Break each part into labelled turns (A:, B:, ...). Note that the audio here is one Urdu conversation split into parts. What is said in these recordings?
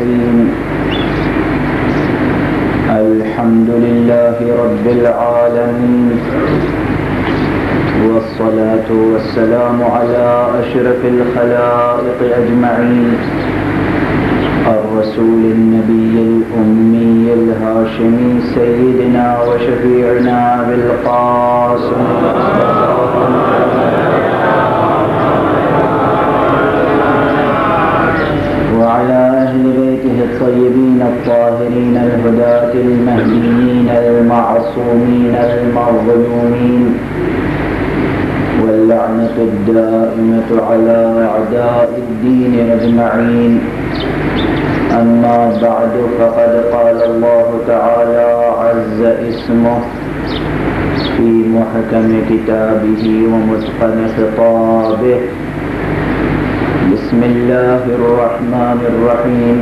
A: الرحيم الحمد لله رب العالمين والصلاة والسلام على أشرف الخلائق أجمعين الرسول النبي الأمي الهاشمي سيدنا وشفيعنا أبي القاسم وعلى أهل بيته الطيبين الطاهرين الهداة المهديين المعصومين المظلومين واللعنة الدائمة على أعداء الدين أجمعين. أما بعد فقد قال الله تعالى عز اسمه في محكم كتابه ومتقن خطابه بسم الله الرحمن الرحيم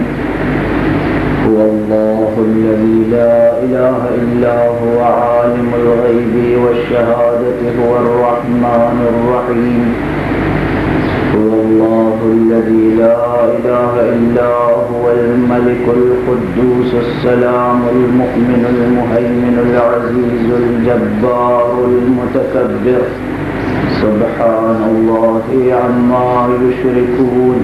A: هو الله الذي لا إله إلا هو عالم الغيب والشهادة هو الرحمن الرحيم هو الله الذي لا إله إلا هو الملك القدوس السلام المؤمن المهيمن العزيز الجبار المتكبر سبحان الله عما يشركون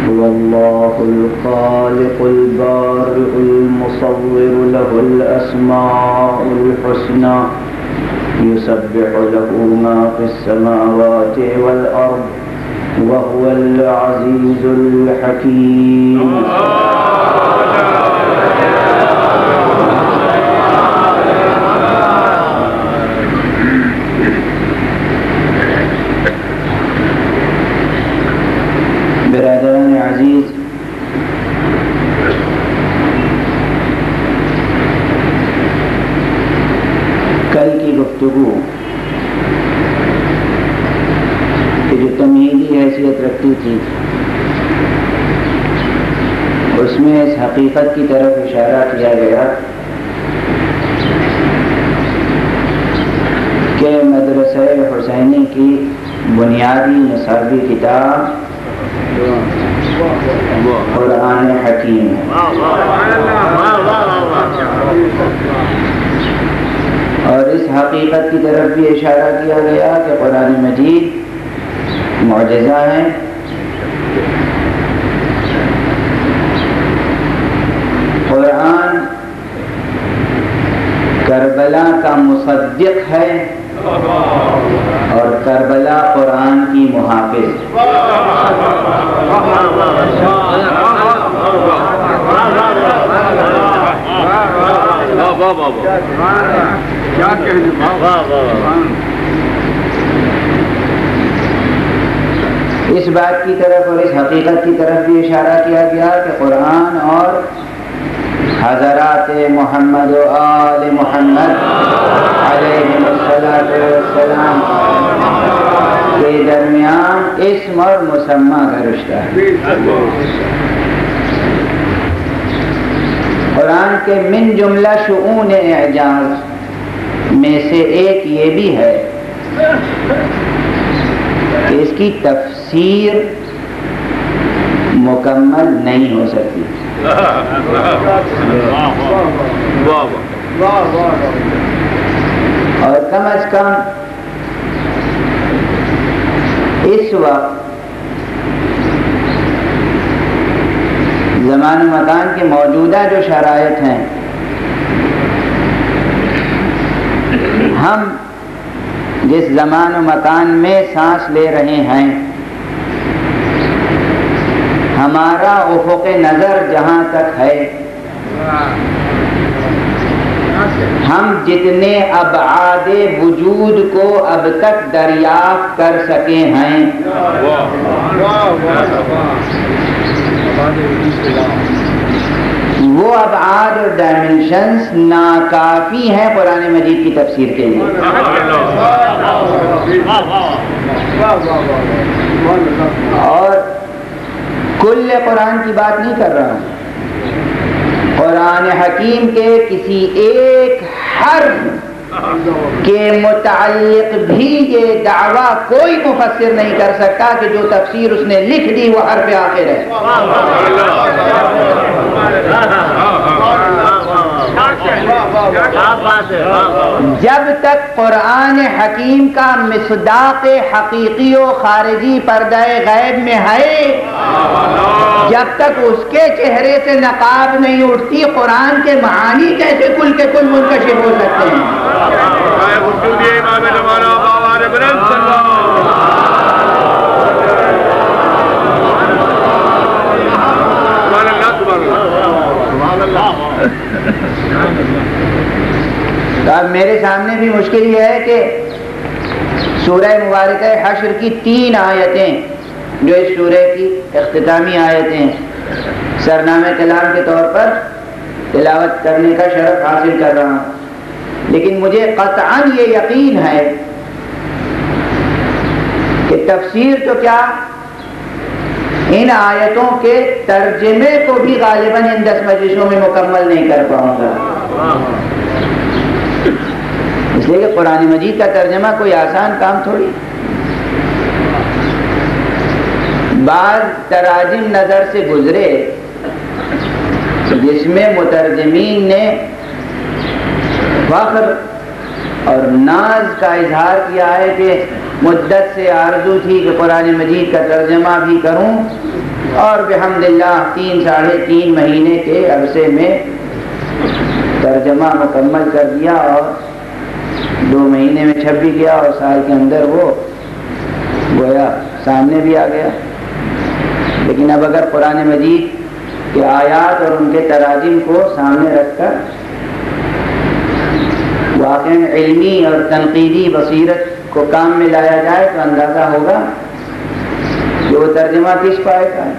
A: هو الله الخالق البارئ المصور له الأسماء الحسنى يسبح له ما في السماوات والأرض وهو العزيز الحكيم. برادران عزیز، کل کی گفتگو کہ جو تمہیدی حیثیت رکھتی تھی اس میں اس حقیقت کی طرف اشارہ کیا گیا کہ مدرسہ حسینی کی بنیادی نصابی کتاب قرآن حکیم اور اس حقیقت کی طرف بھی اشارہ کیا گیا کہ قرآن مجید معجزہ ہے قرآن کربلا کا مصدق ہے اور کربلا قرآن کی محافظ. اس بات کی طرف اور اس حقیقت کی طرف بھی اشارہ کیا گیا کہ قرآن اور حضرات محمد و آل محمد علیہ السلام کے درمیان اسم اور مسمى کا رشتہ ہے. قرآن کے من جملہ شؤون اعجاز میں سے ایک یہ بھی ہے کہ اس کی تفسیر مکمل نہیں ہو سکتی. اور کم از کم اس وقت زمان و مکان کے موجودہ جو شرائط ہیں ہم جس زمان و مکان میں سانس لے رہے ہیں ہمارا افق نظر جہاں تک ہے ہم جتنے ابعاد وجود کو اب تک دریافت کر سکے ہیں وہ ابعاد اور ڈائمنشنز ناکافی ہیں قرآن مجید کی تفسیر کے لیے. اور کل قرآن کی بات نہیں کر رہا ہوں، قرآن حکیم کے کسی ایک حرف کے متعلق بھی یہ دعویٰ کوئی مفسر نہیں کر سکتا کہ جو تفسیر اس نے لکھ دی وہ حرف آخر ہے. جب تک قرآن حکیم کا مصداق حقیقی و خارجی پردہ غیب میں ہے، جب تک اس کے چہرے سے نقاب نہیں اٹھتی، قرآن کے معانی کیسے کل کے کل منکشف ہو سکتے ہیں؟ تو اب میرے سامنے بھی مشکل یہ ہے کہ سورہ مبارکہ حشر کی 3 آیتیں جو اس سورہ کی اختتامی آیتیں سرنامہ کلام کے طور پر تلاوت کرنے کا شرف حاصل کر رہا ہوں، لیکن مجھے قطعاً یہ یقین ہے کہ تفسیر تو کیا ان آیتوں کے ترجمے کو بھی غالباً ان 10 مجلسوں میں مکمل نہیں کر پاؤں گا، اس لیے کہ قرآن مجید کا ترجمہ کوئی آسان کام تھوڑی. بعض تراجم نظر سے گزرے جس میں مترجمین نے فخر اور ناز کا اظہار کیا ہے کہ مدت سے آرزو تھی کہ قرآن مجید کا ترجمہ بھی کروں، اور بحمداللہ 3 ساڑھے 3 مہینے کے عرصے میں ترجمہ مکمل کر دیا، اور 2 مہینے میں چھپ بھی گیا، اور سال کے اندر وہ گویا سامنے بھی آ گیا. لیکن اب اگر قرآن مجید کے آیات اور ان کے تراجم کو سامنے رکھ کر واقعی علمی اور تنقیدی بصیرت کو کام میں لایا جائے تو اندازہ ہوگا کہ وہ ترجمہ کس پائے کا ہے.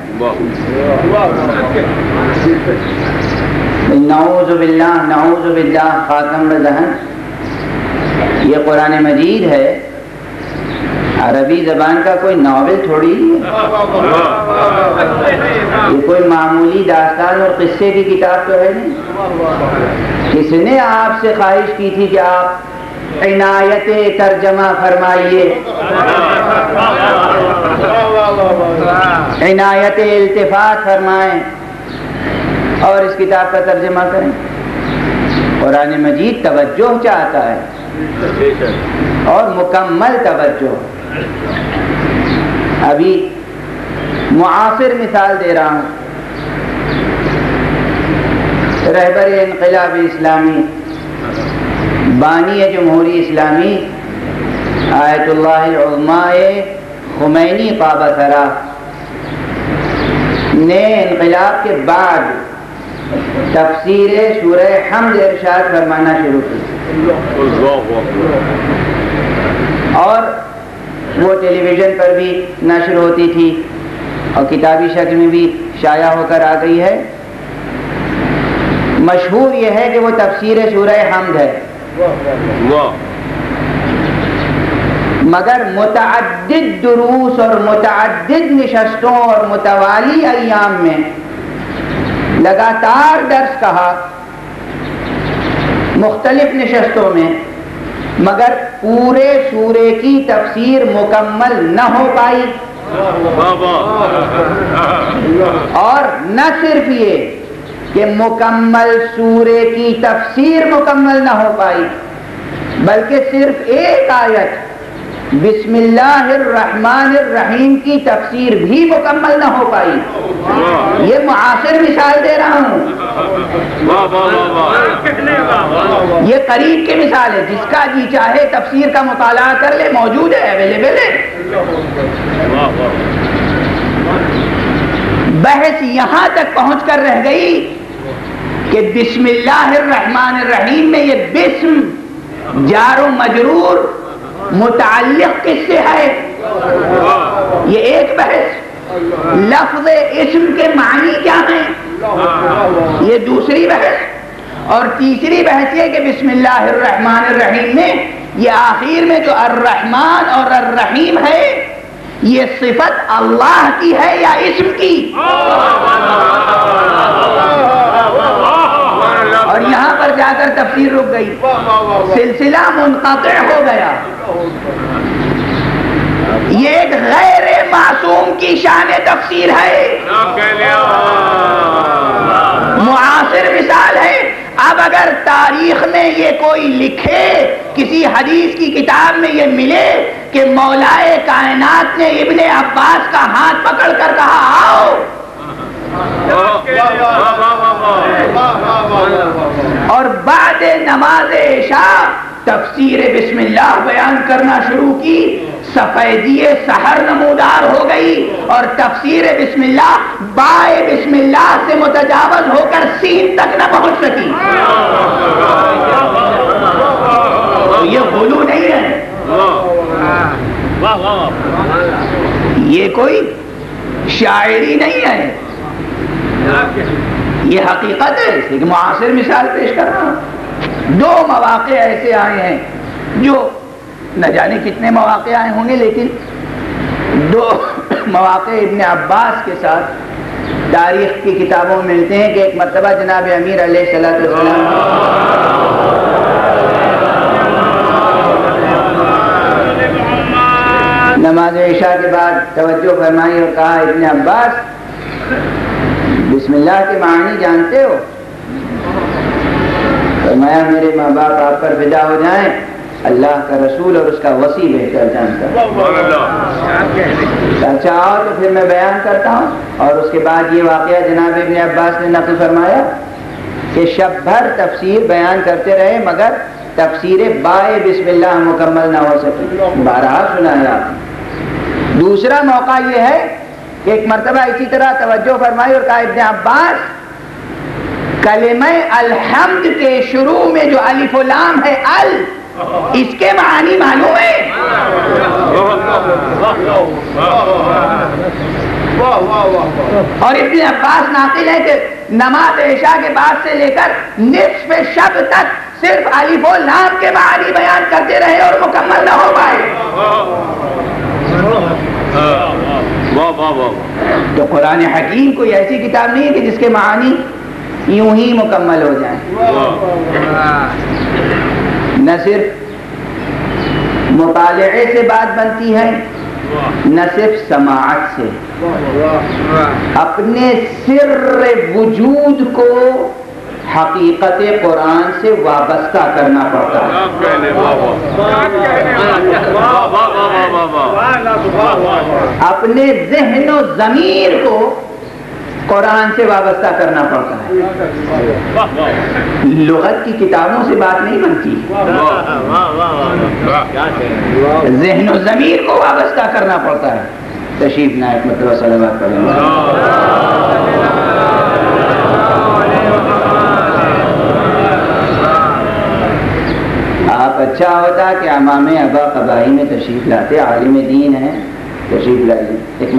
A: نعوذ باللہ خاتم ذہن، یہ قرآن مجید ہے، عربی زبان کا کوئی ناول تھوڑی ہے، یہ کوئی معمولی داستان اور قصے کی کتاب تو ہے نہیں. کس نے آپ سے خواہش کی تھی کہ آپ عنایت ترجمہ فرمائیے، عنایت التفات فرمائیں اور اس کتاب کا ترجمہ کریں؟ قرآن مجید توجہ چاہتا ہے اور مکمل توجہ. ابھی معاصر مثال دے رہا ہوں، رہبر انقلاب اسلامی، بانی جمہوری اسلامی آیت اللہ العظمی خمینی قابہ سرا نے انقلاب کے بعد تفسیر سورہ حمد ارشاد فرمانا شروع کی، اور وہ ٹیلی ویژن پر بھی نشر ہوتی تھی اور کتابی شکل میں بھی شائع ہو کر آ گئی ہے. مشہور یہ ہے کہ وہ تفسیر سورہ حمد ہے، مگر متعدد دروس اور متعدد نشستوں اور متوالی ایام میں لگاتار درس کہا مختلف نشستوں میں، مگر پورے سورے کی تفسیر مکمل نہ ہو پائی. اور نہ صرف یہ کہ مکمل سورے کی تفسیر مکمل نہ ہو پائی، بلکہ صرف ایک آیت بسم اللہ الرحمن الرحیم کی تفسیر بھی مکمل نہ ہو پائی. یہ معاصر مثال دے رہا ہوں، یہ قریب کی مثال ہے، جس کا جی چاہے تفسیر کا مطالعہ کر لے، موجود ہے، اویلیبل ہے. بحث یہاں تک پہنچ کر رہ گئی کہ بسم اللہ الرحمن الرحیم میں یہ بسم جار و مجرور متعلق کس سے ہے، یہ ایک بحث. لفظ اسم کے معنی کیا ہیں، یہ دوسری بحث. اور تیسری بحث یہ کہ بسم اللہ الرحمن الرحیم میں یہ آخر میں جو الرحمن اور الرحیم ہے، یہ صفت اللہ کی ہے یا اسم کی. اور یہاں پر جا کر تفسیر رک گئی، سلسلہ منقطع ہو گیا۔ یہ ایک غیر معصوم کی شان تفسیر ہے، معاصر مثال ہے۔ اب اگر تاریخ میں یہ کوئی لکھے، کسی حدیث کی کتاب میں یہ ملے کہ مولائے کائنات نے ابن عباس کا ہاتھ پکڑ کر کہا آؤ، اور بعد نماز عشاء تفسیر بسم اللہ بیان کرنا شروع کی، سفیدی سحر نمودار ہو گئی اور تفسیر بسم اللہ بائے بسم اللہ سے متجاوز ہو کر سین تک نہ پہنچ سکی۔ تو یہ غلو نہیں ہے، یہ کوئی شاعری نہیں ہے، یہ حقیقت ہے۔ ایک معاصر مثال پیش کر رہا ہوں۔ دو مواقع ایسے آئے ہیں جو نہ جانے کتنے مواقع آئے ہوں گے، لیکن دو مواقع ابن عباس کے ساتھ تاریخ کی کتابوں میں ملتے ہیں کہ ایک مرتبہ جناب امیر علیہ السلام نماز عشاء کے بعد توجہ فرمائی اور کہا ابن عباس بسم اللہ کے معنی جانتے ہو؟ فرمایا میرے ماں باپ آپ پر فدا ہو جائیں، اللہ کا رسول اور اس کا وصی بہتر جانتا ہے۔ اچھا آؤ تو پھر میں بیان کرتا ہوں۔ اور اس کے بعد یہ واقعہ جناب ابن عباس نے نقل فرمایا کہ شب بھر تفسیر بیان کرتے رہے مگر تفسیر بائے بسم اللہ مکمل نہ ہو سکی۔ بارہا سنایا۔ دوسرا موقع یہ ہے کہ ایک مرتبہ اسی طرح توجہ فرمائی اور کہا ابن عباس کلمہ الحمد کے شروع میں جو الف و لام ہے ال، اس کے معنی معلوم ہے؟ اور ابن عباس ناقل ہے کہ نماز عشاء کے بعد سے لے کر نصف شب تک صرف الف و لام کے معنی بیان کرتے رہے اور مکمل نہ ہو پائے۔ تو قرآن حکیم کوئی ایسی کتاب نہیں ہے کہ جس کے معنی یوں ہی مکمل ہو جائیں۔ نہ صرف مطالعے سے بات بنتی ہے، نہ صرف سماعت سے، اپنے سر وجود کو حقیقت قرآن سے وابستہ کرنا پڑتا ہے، اپنے ذہن و ضمیر کو قرآن سے وابستہ کرنا پڑتا ہے۔ لغت کی کتابوں سے بات نہیں بنتی، ذہن و ضمیر کو وابستہ کرنا پڑتا ہے۔ تشریف نائب مطلب صلوات پڑھیں گے۔ آپ اچھا ہوتا کہ امام ابا قبائی میں تشریف لاتے، عالم دین ہیں، تشریف لائیے۔ ایک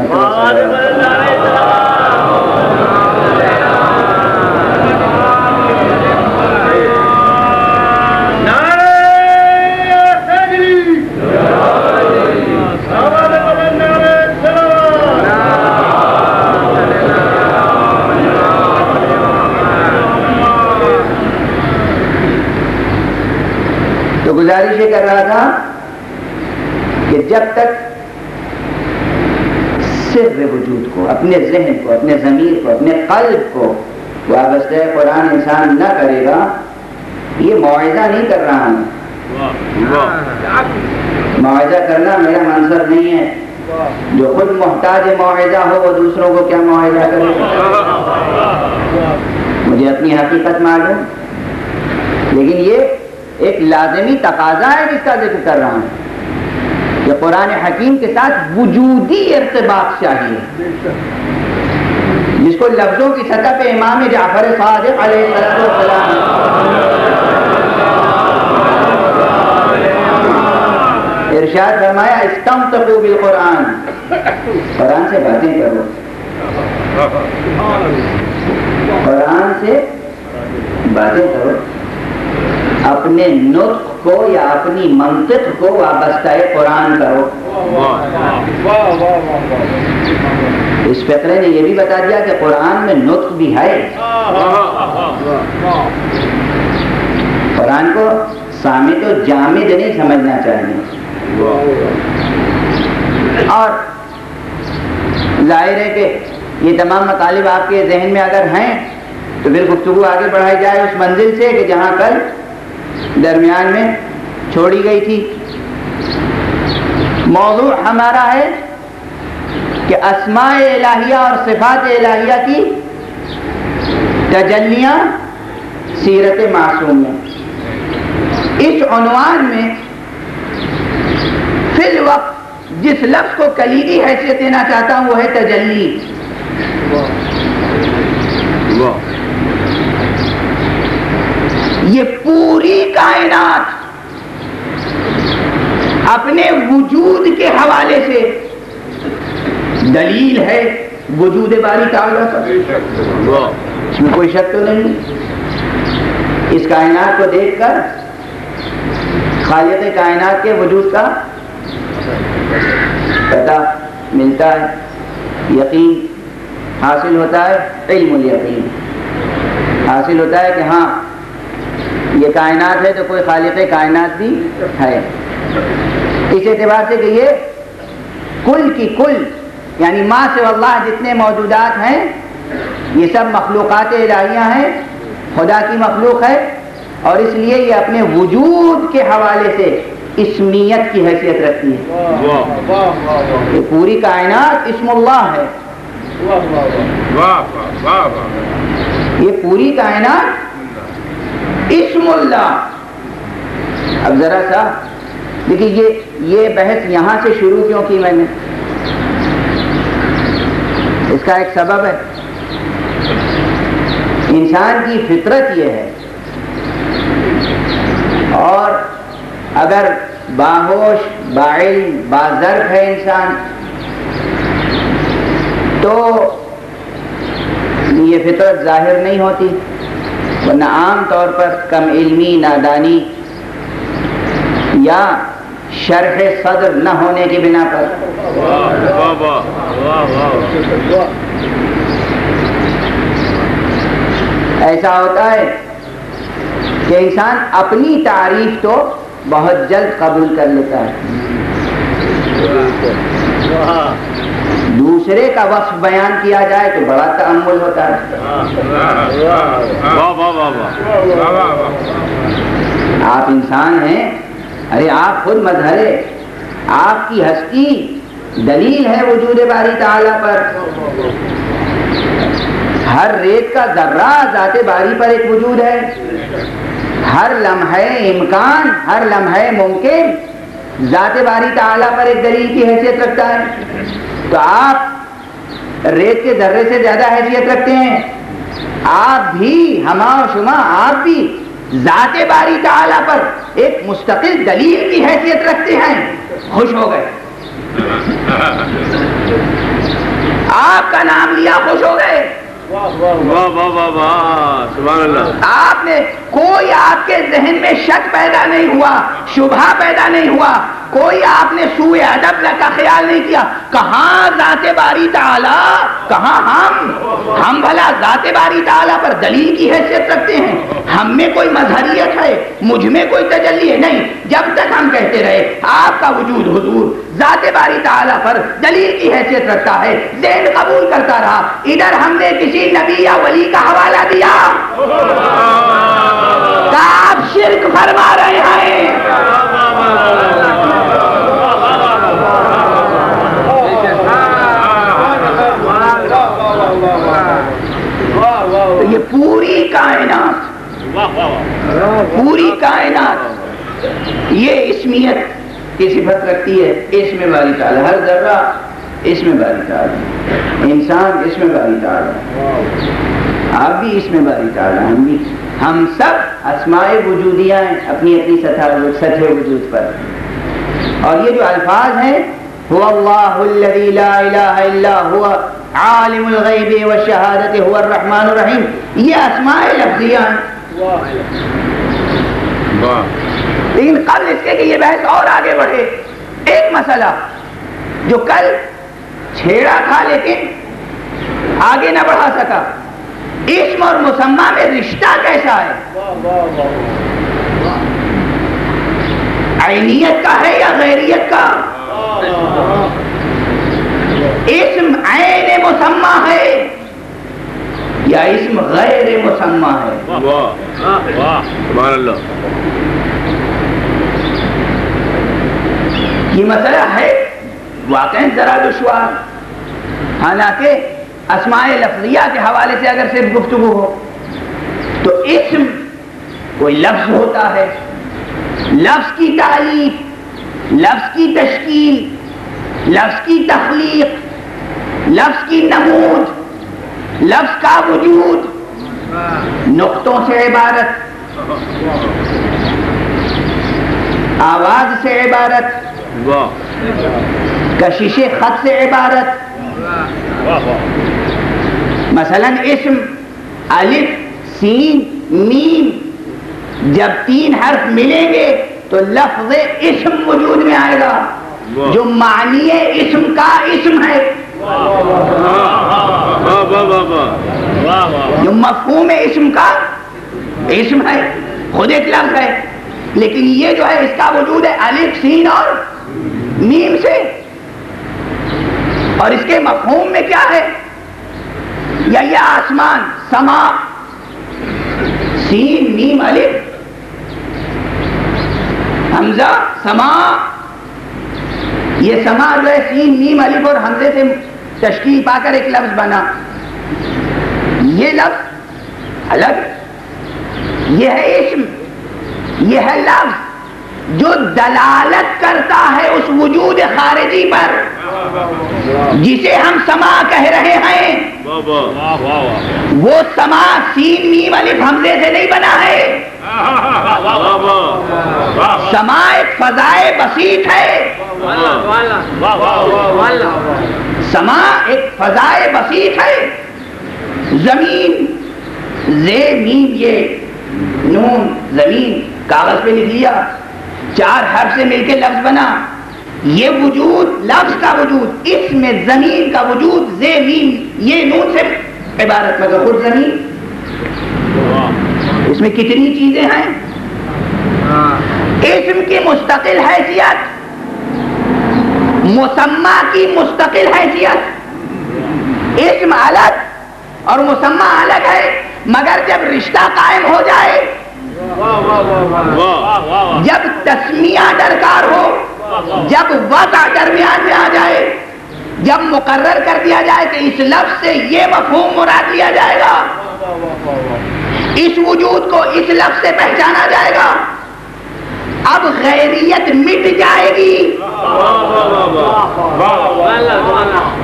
A: تو گزارش یہ کر رہا تھا کہ جب تک سر وجود کو، اپنے ذہن کو، اپنے ضمیر کو، اپنے قلب کو وابستہ قرآن انسان نہ کرے گا، یہ موعظہ نہیں کر رہا ہوں، موعظہ کرنا میرا منصب نہیں ہے۔ جو خود محتاج موعظہ ہو وہ دوسروں کو کیا موعظہ کرے گا؟ مجھے اپنی حقیقت معلوم، لیکن یہ ایک لازمی تقاضا ہے جس کا ذکر کر رہا ہوں کہ قرآن حکیم کے ساتھ وجودی ارتباط چاہیے، جس کو لفظوں کی سطح پہ امام جعفر صادق علیہ السلام ارشاد فرمایا استمتعوا بالقرآن، قرآن سے باتیں کرو، قرآن سے باتیں کرو، اپنے نطق کو یا اپنی منطق کو وابستہ قرآن کرو۔ اس فقرے نے یہ بھی بتا دیا کہ قرآن میں نطق بھی ہے، قرآن کو صامت و جامد نہیں سمجھنا چاہیے. اور ظاہر ہے کہ یہ تمام مطالب آپ کے ذہن میں اگر ہیں تو پھر گفتگو آگے بڑھائی جائے اس منزل سے کہ جہاں کل درمیان میں چھوڑی گئی تھی. موضوع ہمارا ہے کہ اسماء الہیہ اور صفات الہیہ کی تجلیاں سیرت معصوم میں. اس عنوان میں فی الوقت جس لفظ کو کلیدی حیثیت دینا چاہتا ہوں وہ ہے تجلی. یہ پوری کائنات اپنے وجود کے حوالے سے دلیل ہے وجود باری تعالیٰ کا. اس میں کوئی شک تو نہیں. اس کائنات کو دیکھ کر خالق کائنات کے وجود کا پتہ ملتا ہے, یقین حاصل ہوتا ہے, علم الیقین حاصل ہوتا ہے کہ ہاں یہ کائنات ہے تو کوئی خالق کائنات بھی ہے. اس اعتبار سے کہ یہ کل کی کل یعنی ما سے اللہ جتنے موجودات ہیں یہ سب مخلوقات الہیہ ہیں, خدا کی مخلوق ہے, اور اس لیے یہ اپنے وجود کے حوالے سے اسمیت کی حیثیت رکھتی ہے. یہ پوری کائنات اسم اللہ ہے. یہ پوری کائنات اسم اللہ. اب ذرا سا دیکھیے یہ بحث یہاں سے شروع کیوں کی میں نے, اس کا ایک سبب ہے. انسان کی فطرت یہ ہے, اور اگر باہوش باعلم باظرف ہے انسان تو یہ فطرت ظاہر نہیں ہوتی, ورنہ عام طور پر کم علمی, نادانی یا شرح صدر نہ ہونے کی بنا پر ایسا ہوتا ہے کہ انسان اپنی تعریف تو بہت جلد قبول کر لیتا ہے, دوسرے کا وصف بیان کیا جائے تو بڑا تأمل ہوتا ہے. آپ انسان ہیں, ارے آپ خود مظہر, آپ کی ہستی دلیل ہے وجود باری تعالیٰ پر. ہر ریت کا ذرہ ذات باری پر ایک وجود ہے, ہر لمحے امکان, ہر لمحے ممکن ذات باری تعالیٰ پر ایک دلیل کی حیثیت رکھتا ہے. تو آپ ریت کے ذرے سے زیادہ حیثیت رکھتے ہیں. آپ بھی ہما و شما آپ بھی ذات باری تعالیٰ پر ایک مستقل دلیل کی حیثیت رکھتے ہیں. خوش ہو گئے, آپ کا نام لیا خوش ہو گئے. سبحان اللہ. آپ نے کوئی آپ کے ذہن میں شک پیدا نہیں ہوا, شبہ پیدا نہیں ہوا, کوئی آپ نے سوء ادب کا خیال نہیں کیا. کہاں ذات باری تعالیٰ, کہاں ہم بھلا ذات باری تعالیٰ پر دلیل کی حیثیت رکھتے ہیں. ہم میں کوئی مظہریت ہے, مجھ میں کوئی تجلی ہے نہیں. جب تک ہم کہتے رہے آپ کا وجود حضور ذات باری تعالیٰ پر دلیل کی حیثیت رکھتا ہے, ذہن قبول کرتا رہا. ادھر ہم نے کسی نبی یا ولی کا حوالہ دیا, آپ شرک فرما رہے ہیں. یہ پوری کائنات یہ اسمیت کی صفت رکھتی ہے. اس میں باری تعالیٰ, ہر ذرہ اس میں باری تعالیٰ, انسان اس میں باری تعالیٰ, آپ بھی اس میں باری تعالیٰ, ہم بھی, ہم سب اسماء وجودیہ ہیں اپنی اپنی سطح وجود پر. اور یہ جو الفاظ ہیں هو اللہ الذی لا الہ الا هو عالم الغیب والشہادۃ هو الرحمن الرحیم, یہ اسماء لفظیہ ہیں. لیکن قبل اس کے کہ یہ بحث اور آگے بڑھے, ایک مسئلہ جو کل چھیڑا تھا لیکن آگے نہ بڑھا سکا, اسم اور مسمى میں رشتہ کیسا ہے. عینیت کا ہے یا غیریت کا؟ اسم عین مسمى ہے یا اسم غیر مسمى ہے؟
B: سبحان اللہ.
A: یہ مسئلہ ہے واقعاً ذرا دشوار. حالانکہ اسماء لفظیہ کے حوالے سے اگر صرف گفتگو ہو تو اسم کوئی لفظ ہوتا ہے، لفظ کی تعریف، لفظ کی تشکیل، لفظ کی تخلیق، لفظ کی نمود، لفظ کا وجود، نقطوں سے عبارت، آواز سے عبارت، کشش خط سے عبارت. مثلا اسم الف سین میم جب 3 حرف ملیں گے تو لفظ اسم وجود میں آئے گا جو معنی اسم کا اسم ہے، جو مفہوم اسم کا اسم ہے، خود ایک لفظ ہے، لیکن یہ جو ہے اس کا وجود ہے الف سین اور میم سے. اور اس کے مفہوم میں کیا ہے؟ یا یہ آسمان، سما، سین میم الف حمزہ، سما. یہ سما جو ہے سین میم الف اور حمزے سے تشکیل پا کر ایک لفظ بنا. یہ لفظ الگ، یہ ہے اسم، یہ ہے لفظ جو دلالت کرتا ہے اس وجود خارجی پر جسے ہم سما کہہ رہے ہیں. وہ سما سین میم الف حمزے سے نہیں بنا ہے. سما ایک فضائے بسیط ہے. سما ایک فضائے بسیط ہے. زمین، زے میم یہ نون، زمین کاغذ پہ لکھ لیا، 4 حرف سے مل کے لفظ بنا. یہ وجود، لفظ کا وجود، اس میں زمین کا وجود، زے میم یہ نون سے عبارت. مگر خود زمین، اس میں کتنی چیزیں ہیں. اسم کی مستقل حیثیت، مسمى کی مستقل حیثیت. اسم الگ اور مسمى الگ ہے، مگر جب رشتہ قائم ہو جائے، جب تسمیہ درکار ہو، جب وضع درمیان میں آ جائے، جب مقرر کر دیا جائے کہ اس لفظ سے یہ مفہوم مراد لیا جائے گا، اس وجود کو اس لفظ سے پہچانا جائے گا، اب غیریت مٹ جائے گی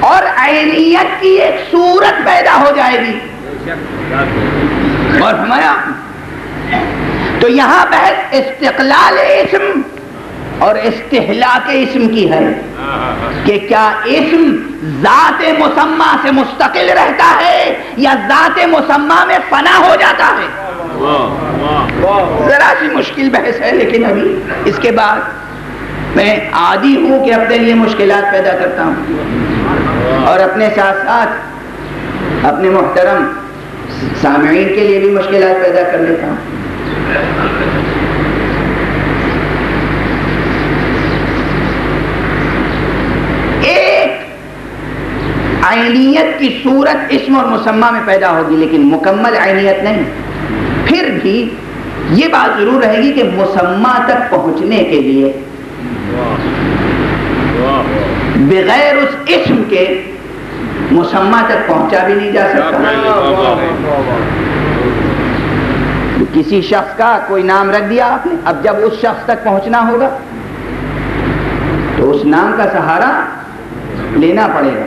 A: اور عینیت کی ایک صورت پیدا ہو جائے گی. اور ہمارا تو یہاں بحث استقلال اسم اور استحلاک اسم کی ہے کہ کیا اسم ذات مسمى سے مستقل رہتا ہے یا ذات مسمى میں فنا ہو جاتا ہے. ذرا سی مشکل بحث ہے، لیکن ابھی اس کے بعد میں عادی ہوں کہ اپنے لیے مشکلات پیدا کرتا ہوں اور اپنے ساتھ ساتھ اپنے محترم سامعین کے لیے بھی مشکلات پیدا کر لیتا ہوں. ایک عینیت کی صورت اسم اور مسمى میں پیدا ہوگی لیکن مکمل عینیت نہیں. پھر بھی یہ بات ضرور رہے گی کہ مسمى تک پہنچنے کے لیے بغیر اس اسم کے مسمى تک پہنچا بھی نہیں جا سکتا. کسی شخص کا کوئی نام رکھ دیا آپ نے، اب جب اس شخص تک پہنچنا ہوگا تو اس نام کا سہارا لینا پڑے گا.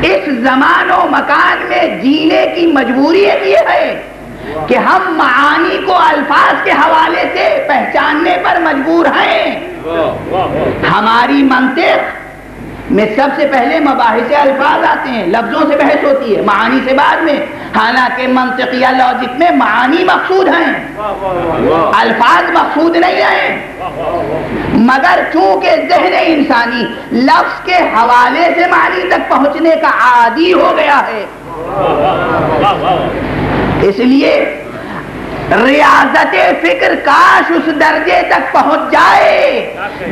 A: اس زمان و مکان میں جینے کی مجبوری یہ ہے کہ ہم معانی کو الفاظ کے حوالے سے پہچاننے پر مجبور ہیں. ہماری منطق میں سب سے پہلے مباحث الفاظ آتے ہیں، لفظوں سے بحث ہوتی ہے، معانی سے بعد میں. حالانکہ منطق یا لاجک میں معانی مقصود ہیں، الفاظ مقصود نہیں ہیں. مگر چونکہ ذہن انسانی لفظ کے حوالے سے معنی تک پہنچنے کا عادی ہو گیا ہے، اس لیے ریاضت فکر کاش اس درجے تک پہنچ جائے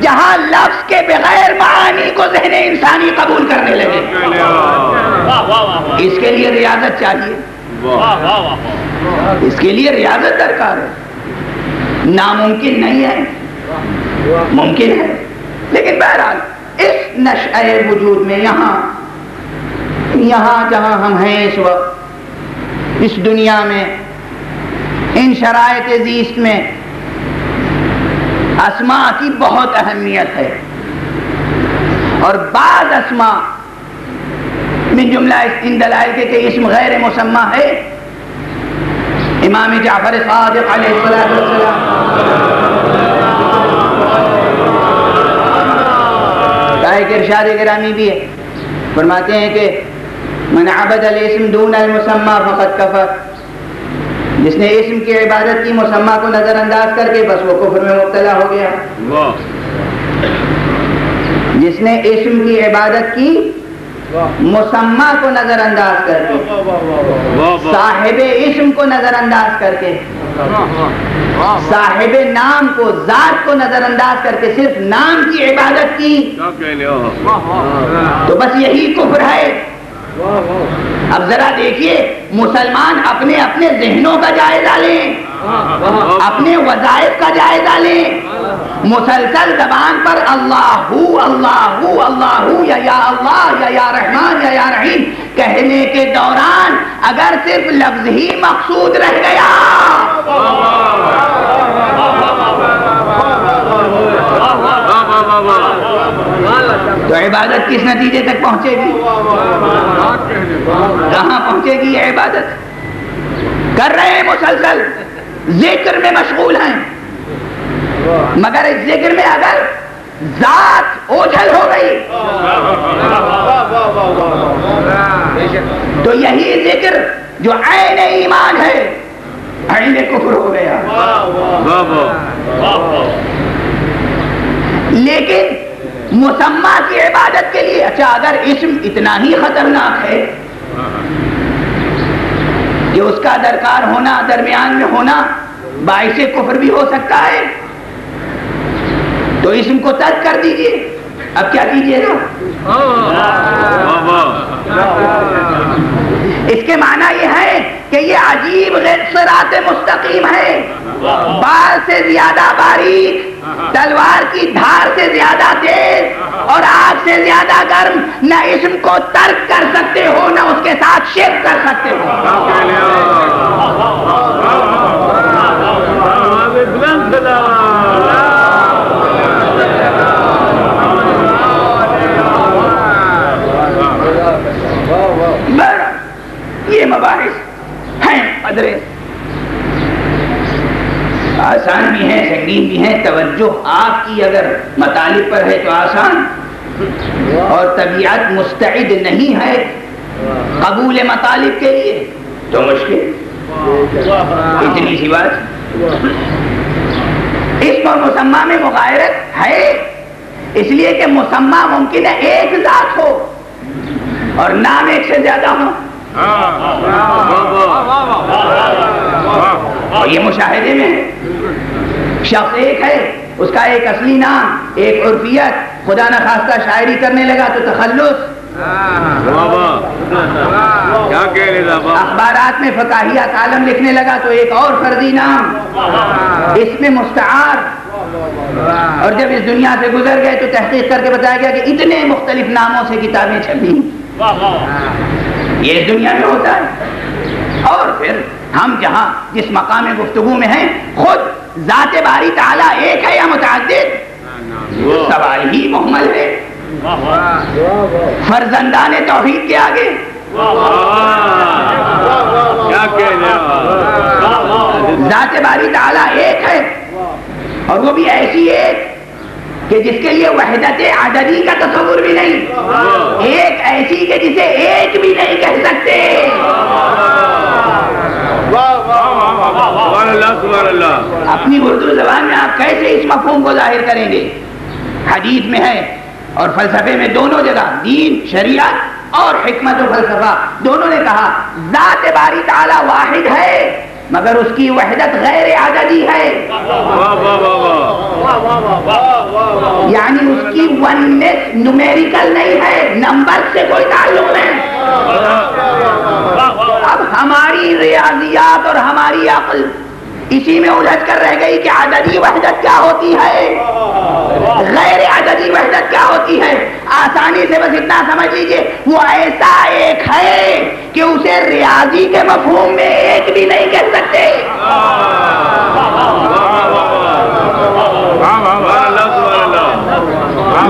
A: جہاں لفظ کے بغیر معانی کو ذہن انسانی قبول کرنے لگے. اس کے لیے ریاضت چاہیے, اس کے لیے ریاضت درکار ہے. ناممکن نہیں ہے, ممکن ہے. لیکن بہرحال اس نشأہ وجود میں یہاں جہاں ہم ہیں اس وقت اس دنیا میں, ان شرائط زیست میں اسماء کی بہت اہمیت ہے. اور بعض اسماء من جملہ ان دلائل کے کہ اسم غیر مسمى ہے. امام جعفر صادق علیہ السلام کا ایک ارشاد گرامی بھی ہے, فرماتے ہیں کہ من عبد الاسم دون المسمى فقد کفر. جس نے اسم کی عبادت کی مسمى کو نظر انداز کر کے بس وہ کفر میں مبتلا ہو گیا. جس نے اسم کی عبادت کی مسمى کو نظر انداز کر کے, صاحب اسم کو نظر انداز کر کے, صاحب نام کو, ذات کو نظر انداز کر کے صرف نام کی عبادت کی تو بس یہی کفر ہے. اب ذرا دیکھیے مسلمان اپنے اپنے ذہنوں کا جائزہ لیں, اپنے وظائف کا جائزہ لیں. مسلسل زبان پر اللہ اللہ اللہ یا اللہ یا رحمان یا رحیم کہنے کے دوران اگر صرف لفظ ہی مقصود رہ گیا تو عبادت کس نتیجے تک پہنچے گی؟ کہاں پہنچے گی یہ عبادت؟ کر رہے ہیں مسلسل, ذکر میں مشغول ہیں, مگر اس ذکر میں اگر ذات اوجھل ہو گئی تو یہی ذکر جو عین ایمان ہے عین کفر ہو گیا. لیکن مسمى کی عبادت کے لیے اچھا اگر اسم اتنا ہی خطرناک ہے کہ اس کا درکار ہونا, درمیان میں ہونا باعث کفر بھی ہو سکتا ہے تو اسم کو ترک کر دیجئے. اب کیا کیجئے گا؟ اس کے معنی یہ ہے کہ یہ عجیب صراط مستقیم ہے, بال سے زیادہ باریک, تلوار کی دھار سے زیادہ تیز اور آگ سے زیادہ گرم. نہ اسم کو ترک کر سکتے ہو نہ اس کے ساتھ شرک کر سکتے ہو. یہ مباحث ہیں قدرے آسان بھی ہیں, سنگین بھی ہیں. توجہ آپ کی اگر مطالب پر ہے تو آسان, اور طبیعت مستعد نہیں ہے قبول مطالب کے لیے تو مشکل. اتنی سی بات. اسم اور مسمى میں مغایرت ہے اس لیے کہ مسمى ممکن ہے ایک ذات ہو اور نام ایک سے زیادہ ہو, اور یہ مشاہدے میں ہے. شخص ایک ہے, اس کا ایک اصلی نام, ایک عرفیت, خدا نہ خواستہ شاعری کرنے لگا تو تخلص, اخبارات میں فقاہیہ کالم لکھنے لگا تو ایک اور فرضی نام, اس میں مستعار. اور جب اس دنیا سے گزر گئے تو تحقیق کر کے بتایا گیا کہ اتنے مختلف ناموں سے کتابیں چھپی. یہ اس دنیا میں ہوتا ہے. اور پھر ہم جہاں جس مقام گفتگو میں ہیں خود ذات باری تعالیٰ ایک ہے یا متعدد, سوال ہی محمل ہے. فرزندان توحید کے آگے ذات باری تعالیٰ ایک ہے, اور وہ بھی ایسی ایک کہ جس کے لیے وحدت عددی کا تصور بھی نہیں, ایک ایسی کہ جسے ایک بھی نہیں کہہ سکتے. اپنی اردو زبان میں آپ کیسے اس مفہوم کو ظاہر کریں گے؟ حدیث میں ہے اور فلسفے میں, دونوں جگہ, دین شریعت اور حکمت و فلسفہ دونوں نے کہا ذات باری تعالی واحد ہے مگر اس کی وحدت غیر عددی ہے، یعنی اس کی وننس نومیریکل نہیں ہے، نمبر سے کوئی تعلق نہیں۔ اب ہماری ریاضیات اور ہماری عقل اسی میں الجھ کر رہ گئی کہ عددی وحدت کیا ہوتی ہے، غیر عددی وحدت کیا ہوتی ہے۔ آسانی سے بس اتنا سمجھ لیجئے، وہ ایسا ایک ہے کہ اسے ریاضی کے مفہوم میں ایک بھی نہیں کہہ سکتے،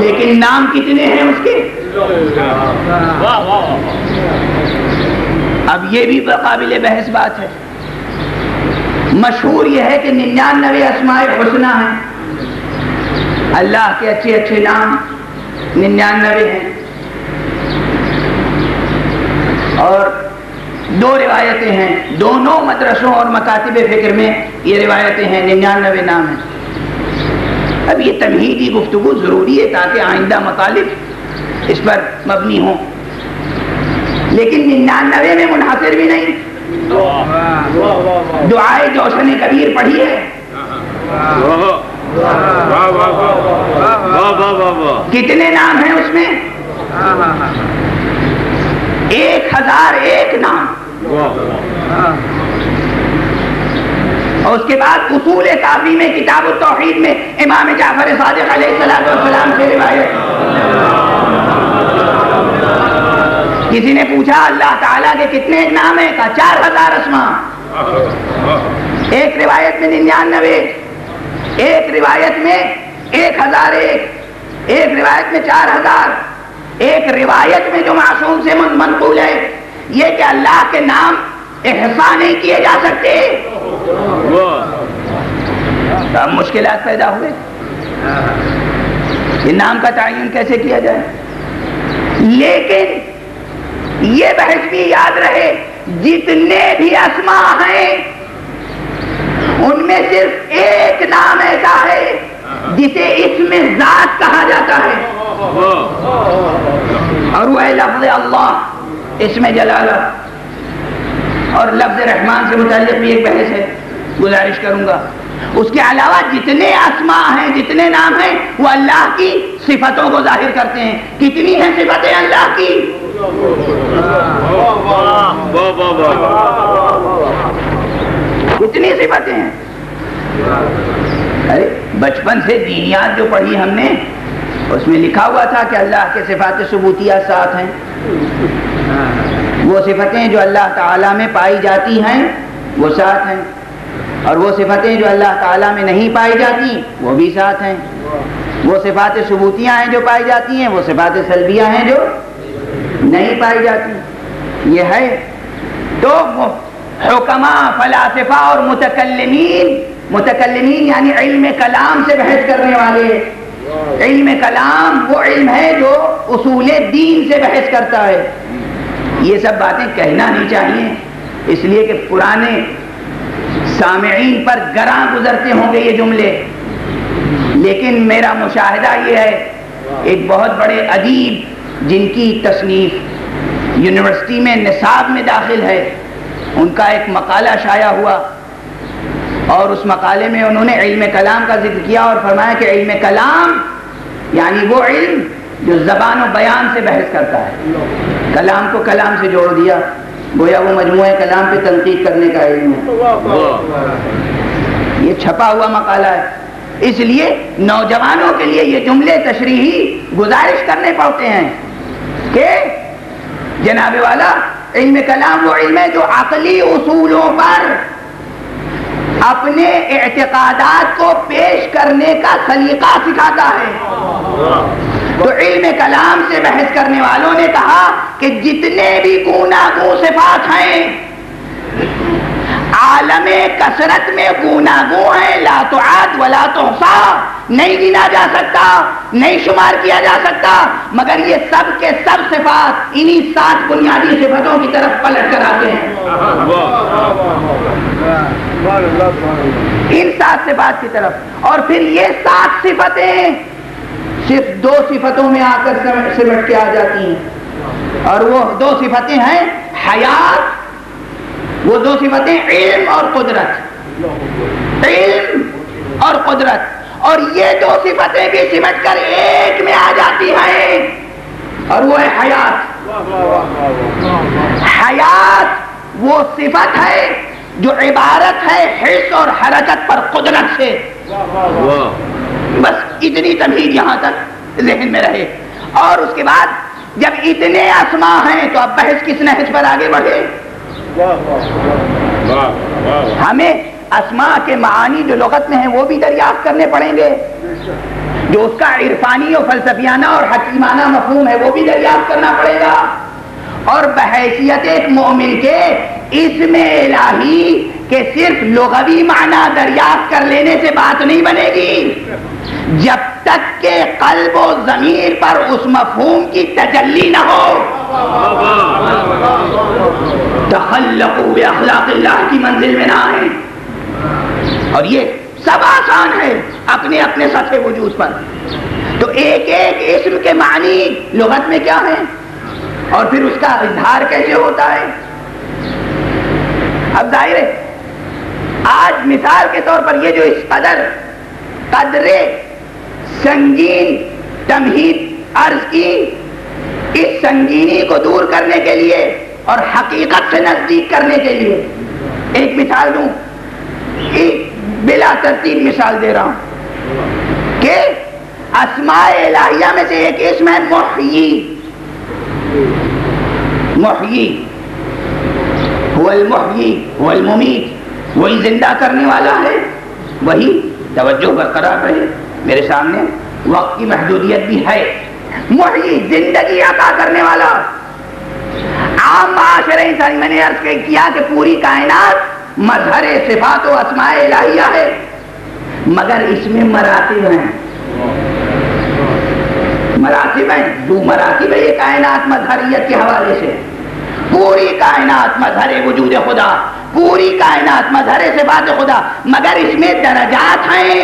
A: لیکن نام کتنے ہیں اس کے۔ اب یہ بھی قابل بحث بات ہے، مشہور یہ ہے کہ 99 اسماء الحسنی ہیں، اللہ کے اچھے اچھے نام 99 ہیں، اور دو روایتیں ہیں، دونوں مدرسوں اور مکاتب فکر میں یہ روایتیں ہیں، 99 نام ہیں۔ اب یہ تمہیدی گفتگو ضروری ہے تاکہ آئندہ مطالب اس پر مبنی ہوں، لیکن 99 میں منحصر بھی نہیں۔ دعائے جوشن کبیر پڑھی ہے، کتنے نام ہیں اس میں؟ 1001 نام۔ اور اس کے بعد اصول کافی میں کتاب التوحید میں امام جعفر صادق علیہ السلام سے روایت، کسی نے پوچھا اللہ تعالیٰ کے کتنے نام ہیں؟ کہا 4000 اسماء۔ ایک روایت میں 99، ایک روایت میں 1001، ایک روایت میں 4000، ایک روایت میں جو معصوم سے منقول ہے یہ کہ اللہ کے نام احصاء نہیں کیے جا سکتے۔ اب مشکلات پیدا ہوئے، یہ نام کا تعین کیسے کیا جائے؟ لیکن یہ بحث بھی یاد رہے، جتنے بھی اسماء ہیں ان میں صرف ایک نام ایسا ہے جسے اسم ذات کہا جاتا ہے، اور وہ ہے لفظ اللہ، اسم جلالہ۔ اور لفظ رحمان سے متعلق بھی ایک بحث ہے، گزارش کروں گا۔ اس کے علاوہ جتنے اسماء ہیں، جتنے نام ہیں، وہ اللہ کی صفتوں کو ظاہر کرتے ہیں۔ کتنی ہیں صفتیں اللہ کی؟ کتنی صفتیں ہیں؟ ارے بچپن سے دینیات جو پڑھی ہم نے اس میں لکھا ہوا تھا کہ اللہ کے صفات ثبوتیہ 7 ہیں، وہ صفتیں جو اللہ تعالیٰ میں پائی جاتی ہیں وہ 7 ہیں، اور وہ صفتیں جو اللہ تعالیٰ میں نہیں پائی جاتی وہ بھی 7 ہیں۔ وہ صفات ثبوتیہ ہیں جو پائی جاتی ہیں، وہ صفات سلبیہ ہیں جو نہیں پائی جاتی، یہ ہے۔ تو حکماء، فلاسفہ اور متکلمین یعنی علم کلام سے بحث کرنے والے، علم کلام وہ علم ہے جو اصول دین سے بحث کرتا ہے۔ یہ سب باتیں کہنا نہیں چاہیے، اس لیے کہ پرانے سامعین پر گراں گزرتے ہوں گے یہ جملے، لیکن میرا مشاہدہ یہ ہے، ایک بہت بڑے ادیب جن کی تصنیف یونیورسٹی میں نصاب میں داخل ہے، ان کا ایک مقالہ شائع ہوا، اور اس مقالے میں انہوں نے علم کلام کا ذکر کیا اور فرمایا کہ علم کلام یعنی وہ علم جو زبان و بیان سے بحث کرتا ہے، کلام کو کلام سے جوڑ دیا، گویا وہ مجموعہ کلام پہ تنقید کرنے کا علم ہے۔ یہ چھپا ہوا مقالہ ہے، اس لیے نوجوانوں کے لیے یہ جملے تشریحی گزارش کرنے پڑتے ہیں کہ جناب والا علم کلام وہ علم ہے جو عقلی اصولوں پر اپنے اعتقادات کو پیش کرنے کا سلیقہ سکھاتا ہے۔ تو علم کلام سے بحث کرنے والوں نے کہا کہ جتنے بھی گوناگوں صفات ہیں عالم کثرت میں گوناگوں ہیں، لا تعد ولا تحصى، نہیں گنا جا سکتا، نہیں شمار کیا جا سکتا، مگر یہ سب کے سب صفات انہی 7 بنیادی صفتوں کی طرف پلٹ کر آتے ہیں، ان 7 صفات کی طرف۔ اور پھر یہ 7 صفتیں صرف 2 صفتوں میں آ کر سمٹ کے آ جاتی ہیں، اور وہ 2 صفتیں ہیں حیات وہ دو صفتیں علم اور قدرت، علم اور قدرت، اور یہ دو صفتیں بھی سمٹ کر ایک میں آ جاتی ہیں، اور وہ ہے حیات۔ حیات وہ صفت ہے جو عبارت ہے حس اور حرکت پر قدرت سے۔ بس اتنی تمہید یہاں تک ذہن میں رہے۔ اور اس کے بعد جب اتنے اسماء ہیں تو اب بحث کس نہج پر آگے بڑھے؟ ہمیں اسماء کے معانی جو لغت میں ہیں وہ بھی دریافت کرنے پڑیں گے، جو اس کا عرفانی و فلسفیانہ اور حکیمانہ مفہوم ہے وہ بھی دریافت کرنا پڑے گا۔ اور بحیثیت ایک مومن کے اسم الہی کہ صرف لغوی معنی دریافت کر لینے سے بات نہیں بنے گی، جب تک کہ قلب و ضمیر پر اس مفہوم کی تجلی نہ ہو۔ تخلقوا باخلاق اللہ کی منزل میں نہ آئیں، اور یہ سب آسان ہے اپنے اپنے سطح وجود پر۔ تو ایک ایک اسم کے معنی لغت میں کیا ہیں اور پھر اس کا اظہار کیسے ہوتا ہے۔ اب ظاہر ہے آج مثال کے طور پر یہ جو اس قدر سنگین تمہید عرض کی، اس سنگینی کو دور کرنے کے لیے اور حقیقت سے نزدیک کرنے کے لیے ایک مثال دوں، ایک بلا ترتیب مثال دے رہا ہوں کہ اسماء الہیہ میں سے ایک اسم ہے محیی۔ محیی هو المحیی هو الممیت، وہی زندہ کرنے والا ہے، وہی توجہ برقرار رہے میرے سامنے، وقت کی محدودیت بھی ہے۔ محیی زندگی عطا کرنے والا۔ عام معاشرہ انسانی میں نے عرض کیا کہ پوری کائنات مظہر صفات و اسماء الہیہ ہے، مگر اس میں مراتب ہیں، مراتب ہیں، دو مراتب ہے یہ کائنات مظہریت کے حوالے سے۔ پوری کائنات مظہر وجود خدا، پوری کائنات مظہر صفات خدا، مگر اس میں درجات ہیں،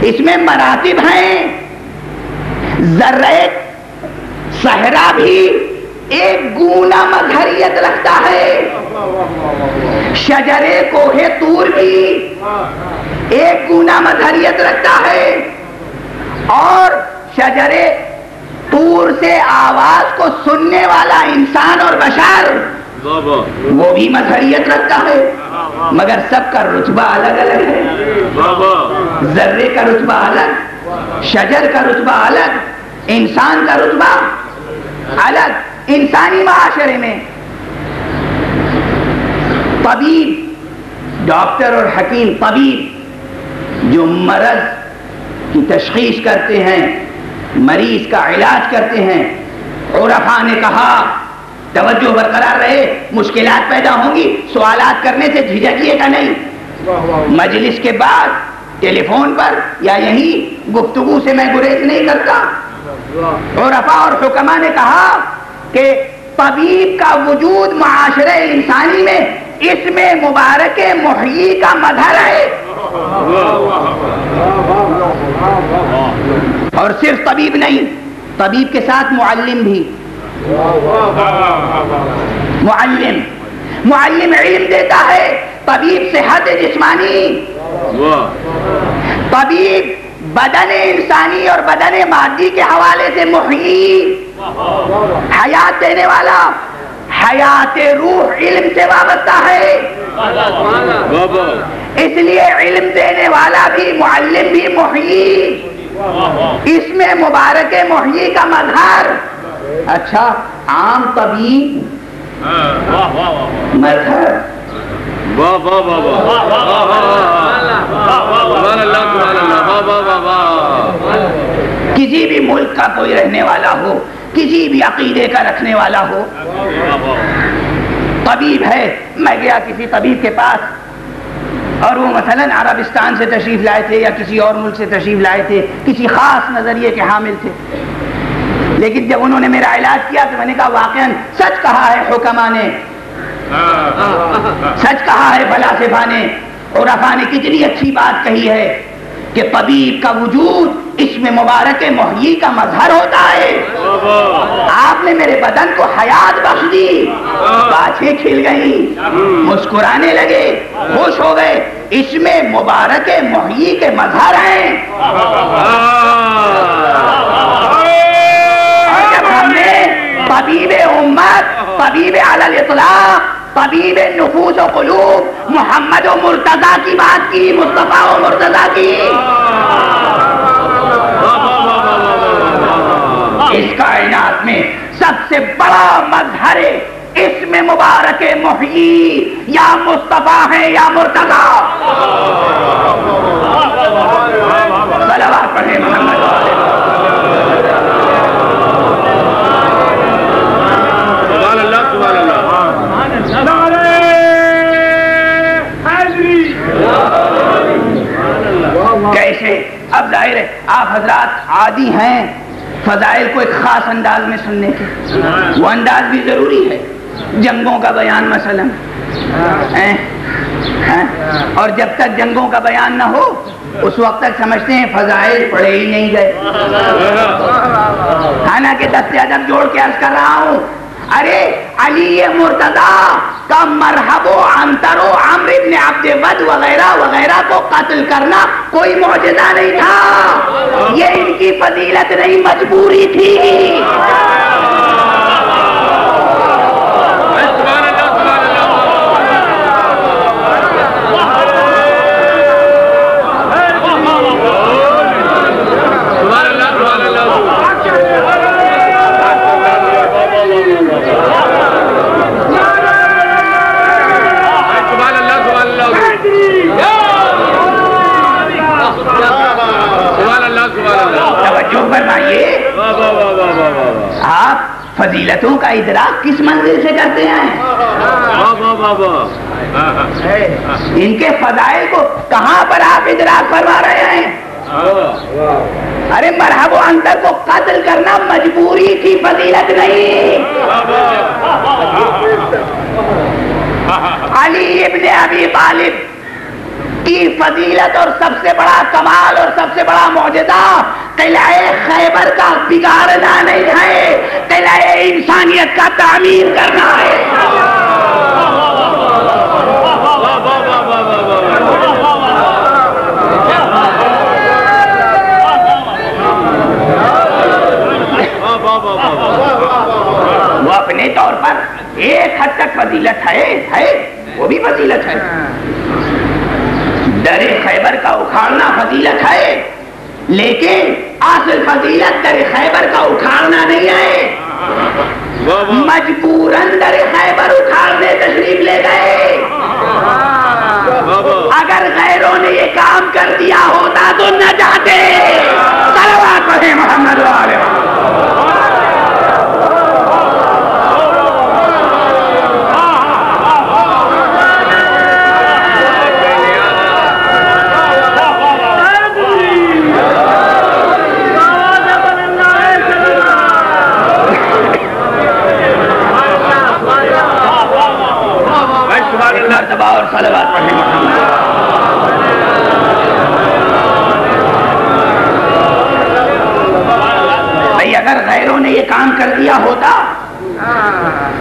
A: اس میں مراتب ہیں۔ ذرہ صحرا بھی ایک گونا مظہریت رکھتا ہے، شجر کوہ طور بھی ایک گونا مظہریت رکھتا ہے، اور شجر طور سے آواز کو سننے والا انسان اور بشر وہ بھی مظہریت رکھتا ہے، مگر سب کا رتبہ الگ الگ ہے۔ ذرے کا رتبہ الگ، شجر کا رتبہ الگ، انسان کا رتبہ الگ۔ انسانی معاشرے میں طبیب، ڈاکٹر اور حکیم، طبیب جو مرض کی تشخیص کرتے ہیں، مریض کا علاج کرتے ہیں، عرفاء نے کہا توجہ برقرار رہے، مشکلات پیدا ہوں گی، سوالات کرنے سے جھجکیے گا نہیں، مجلس کے بعد ٹیلی فون پر یا یہیں گفتگو سے میں گریز نہیں کرتا۔ عرفاء اور حکماء نے کہا کہ طبیب کا وجود معاشرہ انسانی میں اس میں مبارک محیی کا مظہر ہے، اور صرف طبیب نہیں، طبیب کے ساتھ معلم بھی۔ معلم علم دیتا ہے، طبیب صحت جسمانی، طبیب بدن انسانی اور بدن مادی کے حوالے سے محیی، حیات دینے والا، حیات روح علم سے وابستہ ہے، اس لیے علم دینے والا بھی معلم بھی محیی، اس میں مبارک محیی کا مظہر۔ اچھا عام طبیب مظہر، کسی بھی ملک کا کوئی رہنے والا ہو، کسی بھی عقیدے کا رکھنے والا ہو، طبیب ہے۔ میں گیا کسی طبیب کے پاس اور وہ مثلاً عربستان سے تشریف لائے تھے یا کسی اور ملک سے تشریف لائے تھے، کسی خاص نظریے کے حامل تھے، لیکن جب انہوں نے میرا علاج کیا تو میں نے کہا واقعاً سچ کہا ہے حکماء نے، سچ کہا ہے فلاسفہ نے، عرفاء نے کتنی اچھی بات کہی ہے کہ طبیب کا وجود اس میں مبارک محیی کا مظہر ہوتا ہے. آپ نے میرے بدن کو حیات بخش دی، باتیں کھل گئیں، مسکرانے لگے، خوش ہو گئے. اس میں مبارک محیی کے مظہر ہیں. اور جب ہم نے طبیب امت، طبیب علی الاطلاق، طبیب نفوس و قلوب محمد و مرتضیٰ کی بات کی، مصطفیٰ و مرتضیٰ کی، اس کائنات میں سب سے بڑا مظہر اسم مبارک محیی یا مصطفیٰ ہے یا مرتضیٰ. صلوات پڑھیں محمد.
B: سبحان اللہ سبحان اللہ.
A: کیسے؟ اب ظاہر ہے آپ حضرات عادی ہیں فضائل کو ایک خاص انداز میں سننے کے، وہ انداز بھی ضروری ہے. جنگوں کا بیان مثلا، اور جب تک جنگوں کا بیان نہ ہو اس وقت تک سمجھتے ہیں فضائل پڑھے ہی نہیں گئے. حالانکہ دست ادب جوڑ کے عرض کر رہا ہوں، ارے علی مرتضیٰ کا مرحب و عنتر و عمرو ابن عبد ود وغیرہ وغیرہ کو قتل کرنا کوئی معجزہ نہیں تھا، یہ ان کی فضیلت نہیں، مجبوری تھی. آپ فضیلتوں کا ادراک کس منزل سے کرتے ہیں؟ ان کے فضائل کو کہاں پر آپ ادراک فرما رہے ہیں؟ ارے مرحب و عنتر کو قتل کرنا مجبوری تھی، فضیلت نہیں. علی ابن ابی طالب کی فضیلت اور سب سے بڑا کمال اور سب سے بڑا معجزہ قلعہ خیبر کا بگاڑنا نہیں ہے، قلعہ انسانیت کا تعمیر کرنا ہے. وہ اپنے طور پر ایک حد تک فضیلت ہے، وہ بھی فضیلت ہے. در خیبر کا اکھاڑنا فضیلت ہے، لیکن اصل فضیلت در خیبر کا اکھاڑنا نہیں ہے. مجبوراً در خیبر اکھاڑنے تشریف لے گئے. اگر غیروں نے یہ کام کر دیا ہوتا تو نہ جاتے. صلوات پڑھیں محمد و آلہ محمد. مرتبہ اور صلوات پڑھیں محمد. بھائی اگر غیروں نے یہ کام کر دیا ہوتا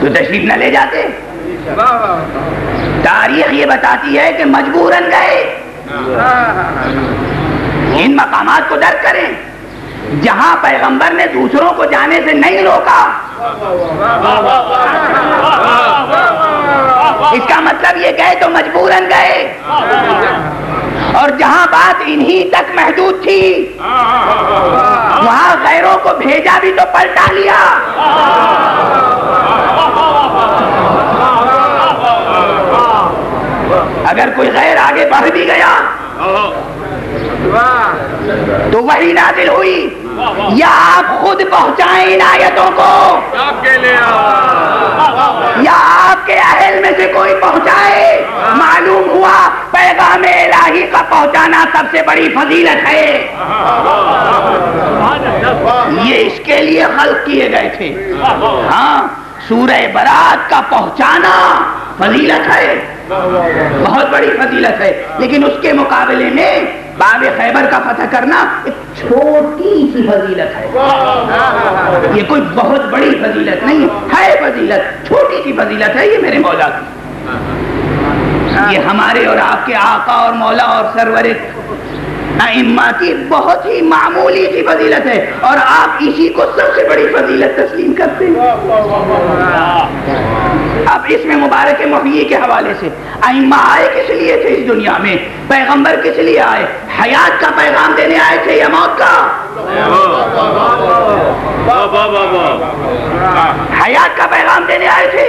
A: تو تشریف نہ لے جاتے. تاریخ یہ بتاتی ہے کہ مجبوراً گئے. ان مقامات کو درک کریں جہاں پیغمبر نے دوسروں کو جانے سے نہیں روکا. اس کا مطلب یہ گئے تو مجبوراً گئے. اور جہاں بات انہی تک محدود تھی وہاں غیروں کو بھیجا بھی تو پلٹا لیا. اگر کوئی غیر آگے بڑھ بھی گیا تو وہی نازل ہوئی یا آپ خود پہنچائیں ان آیتوں کو یا آپ کے اہل میں سے کوئی پہنچائے. معلوم ہوا پیغام الہی کا پہنچانا سب سے بڑی فضیلت ہے. یہ اس کے لیے خلق کیے گئے تھے. ہاں سورہ برات کا پہنچانا فضیلت ہے، بہت بڑی فضیلت ہے، لیکن اس کے مقابلے میں باب خیبر کا فتح کرنا ایک چھوٹی سی فضیلت ہے، یہ کوئی بہت بڑی فضیلت نہیں ہے، فضیلت چھوٹی سی فضیلت ہے یہ میرے مولا کی، یہ ہمارے اور آپ کے آقا اور مولا اور سرور ائمہ کی بہت ہی معمولی سی فضیلت ہے، اور آپ اسی کو سب سے بڑی فضیلت تسلیم کرتے ہیں۔ اب اس میں مبارک محیی کے حوالے سے ائمہ آئے کس لیے تھے اس دنیا میں؟ پیغمبر کس لیے آئے؟ حیات کا پیغام دینے آئے تھے یا موت کا؟ حیات کا پیغام دینے آئے تھے،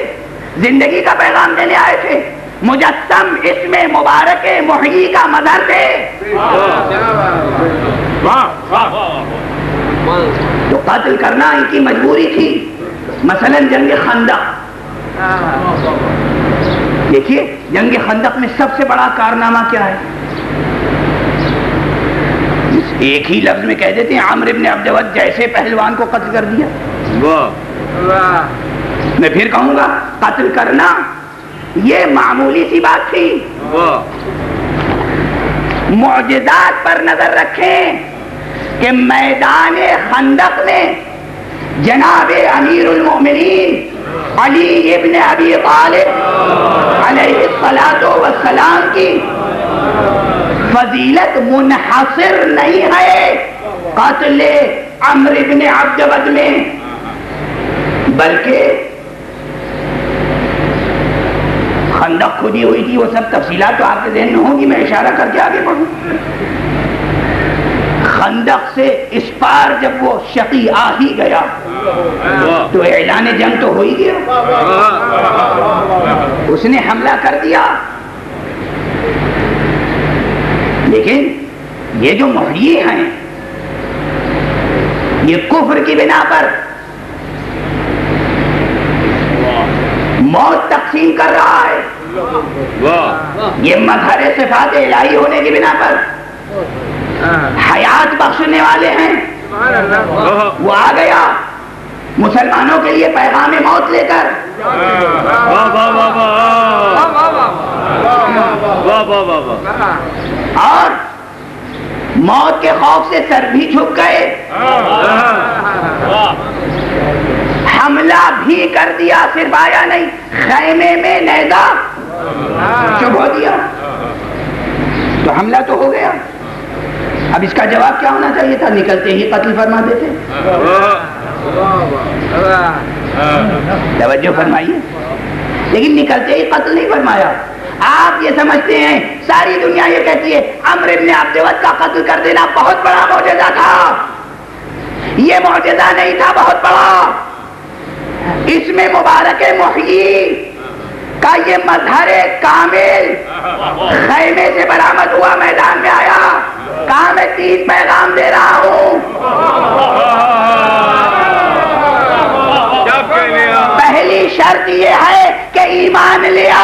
A: زندگی کا پیغام دینے آئے تھے، مجسم اس میں مبارک محیی کا مظہر تھے۔ تو قتل کرنا ان کی مجبوری تھی، مثلا جنگ خندق، دیکھیے جنگ خندق میں سب سے بڑا کارنامہ کیا ہے؟ ایک ہی لفظ میں کہہ دیتے ہیں عمرو بن عبد ود جیسے پہلوان کو قتل کر دیا۔ میں پھر کہوں گا قتل کرنا یہ معمولی سی بات تھی۔ معجزات پر نظر رکھیں کہ میدان خندق میں جناب امیر المؤمنین علی ابن ابی طالب علیہ السلام کی فضیلت منحصر نہیں ہے قتل عمرو بن عبد ود میں، بلکہ خندق کھودی ہوئی تھی، وہ سب تفصیلات تو آپ کے ذہن میں ہوں گی، میں اشارہ کر کے آگے بڑھوں۔ خندق سے اس پار جب وہ شقی آ ہی گیا تو اعلان جنگ تو ہو ہی گیا، اس نے حملہ کر دیا۔ لیکن یہ جو محیی ہیں یہ کفر کی بنا پر موت تقسیم کر رہا ہے، یہ مظہر صفات الہی ہونے کی بنا پر حیات بخشنے والے ہیں، وہ آ گیا مسلمانوں کے لیے پیغام موت لے کر۔ اور موت کے خوف سے سر بھی جھک گئے، حملہ بھی کر دیا، صرف آیا نہیں، خیمے میں نیزہ چبھو دیا، تو حملہ تو ہو گیا۔ اب اس کا جواب کیا ہونا چاہیے تھا؟ نکلتے ہی قتل فرما دیتے۔ توجہ فرمائیے، لیکن نکلتے ہی قتل نہیں فرمایا۔ آپ یہ سمجھتے ہیں، ساری دنیا یہ کہتی ہے عمرو بن عبد ود کا قتل کر دینا بہت بڑا معجزہ تھا، یہ معجزہ نہیں تھا بہت بڑا، اس میں مبارک محیی کا یہ مظہر کامل خیمے سے برآمد ہوا، میدان میں آیا، کہا میں 3 پیغام دے رہا ہوں۔ پہلی شرط یہ ہے کہ ایمان لیا،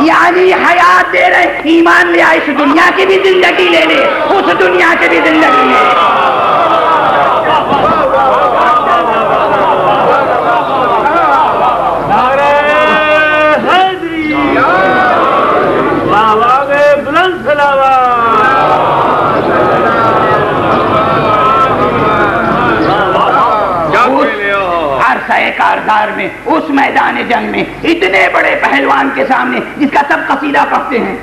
A: یعنی حیات دے رہے، ایمان لیا، اس دنیا کی بھی زندگی لے لے، اس دنیا کی بھی زندگی لے لے۔ کاردار میں اس میدان جنگ میں اتنے بڑے پہلوان کے سامنے جس کا سب قصیدہ پڑھتے ہیں،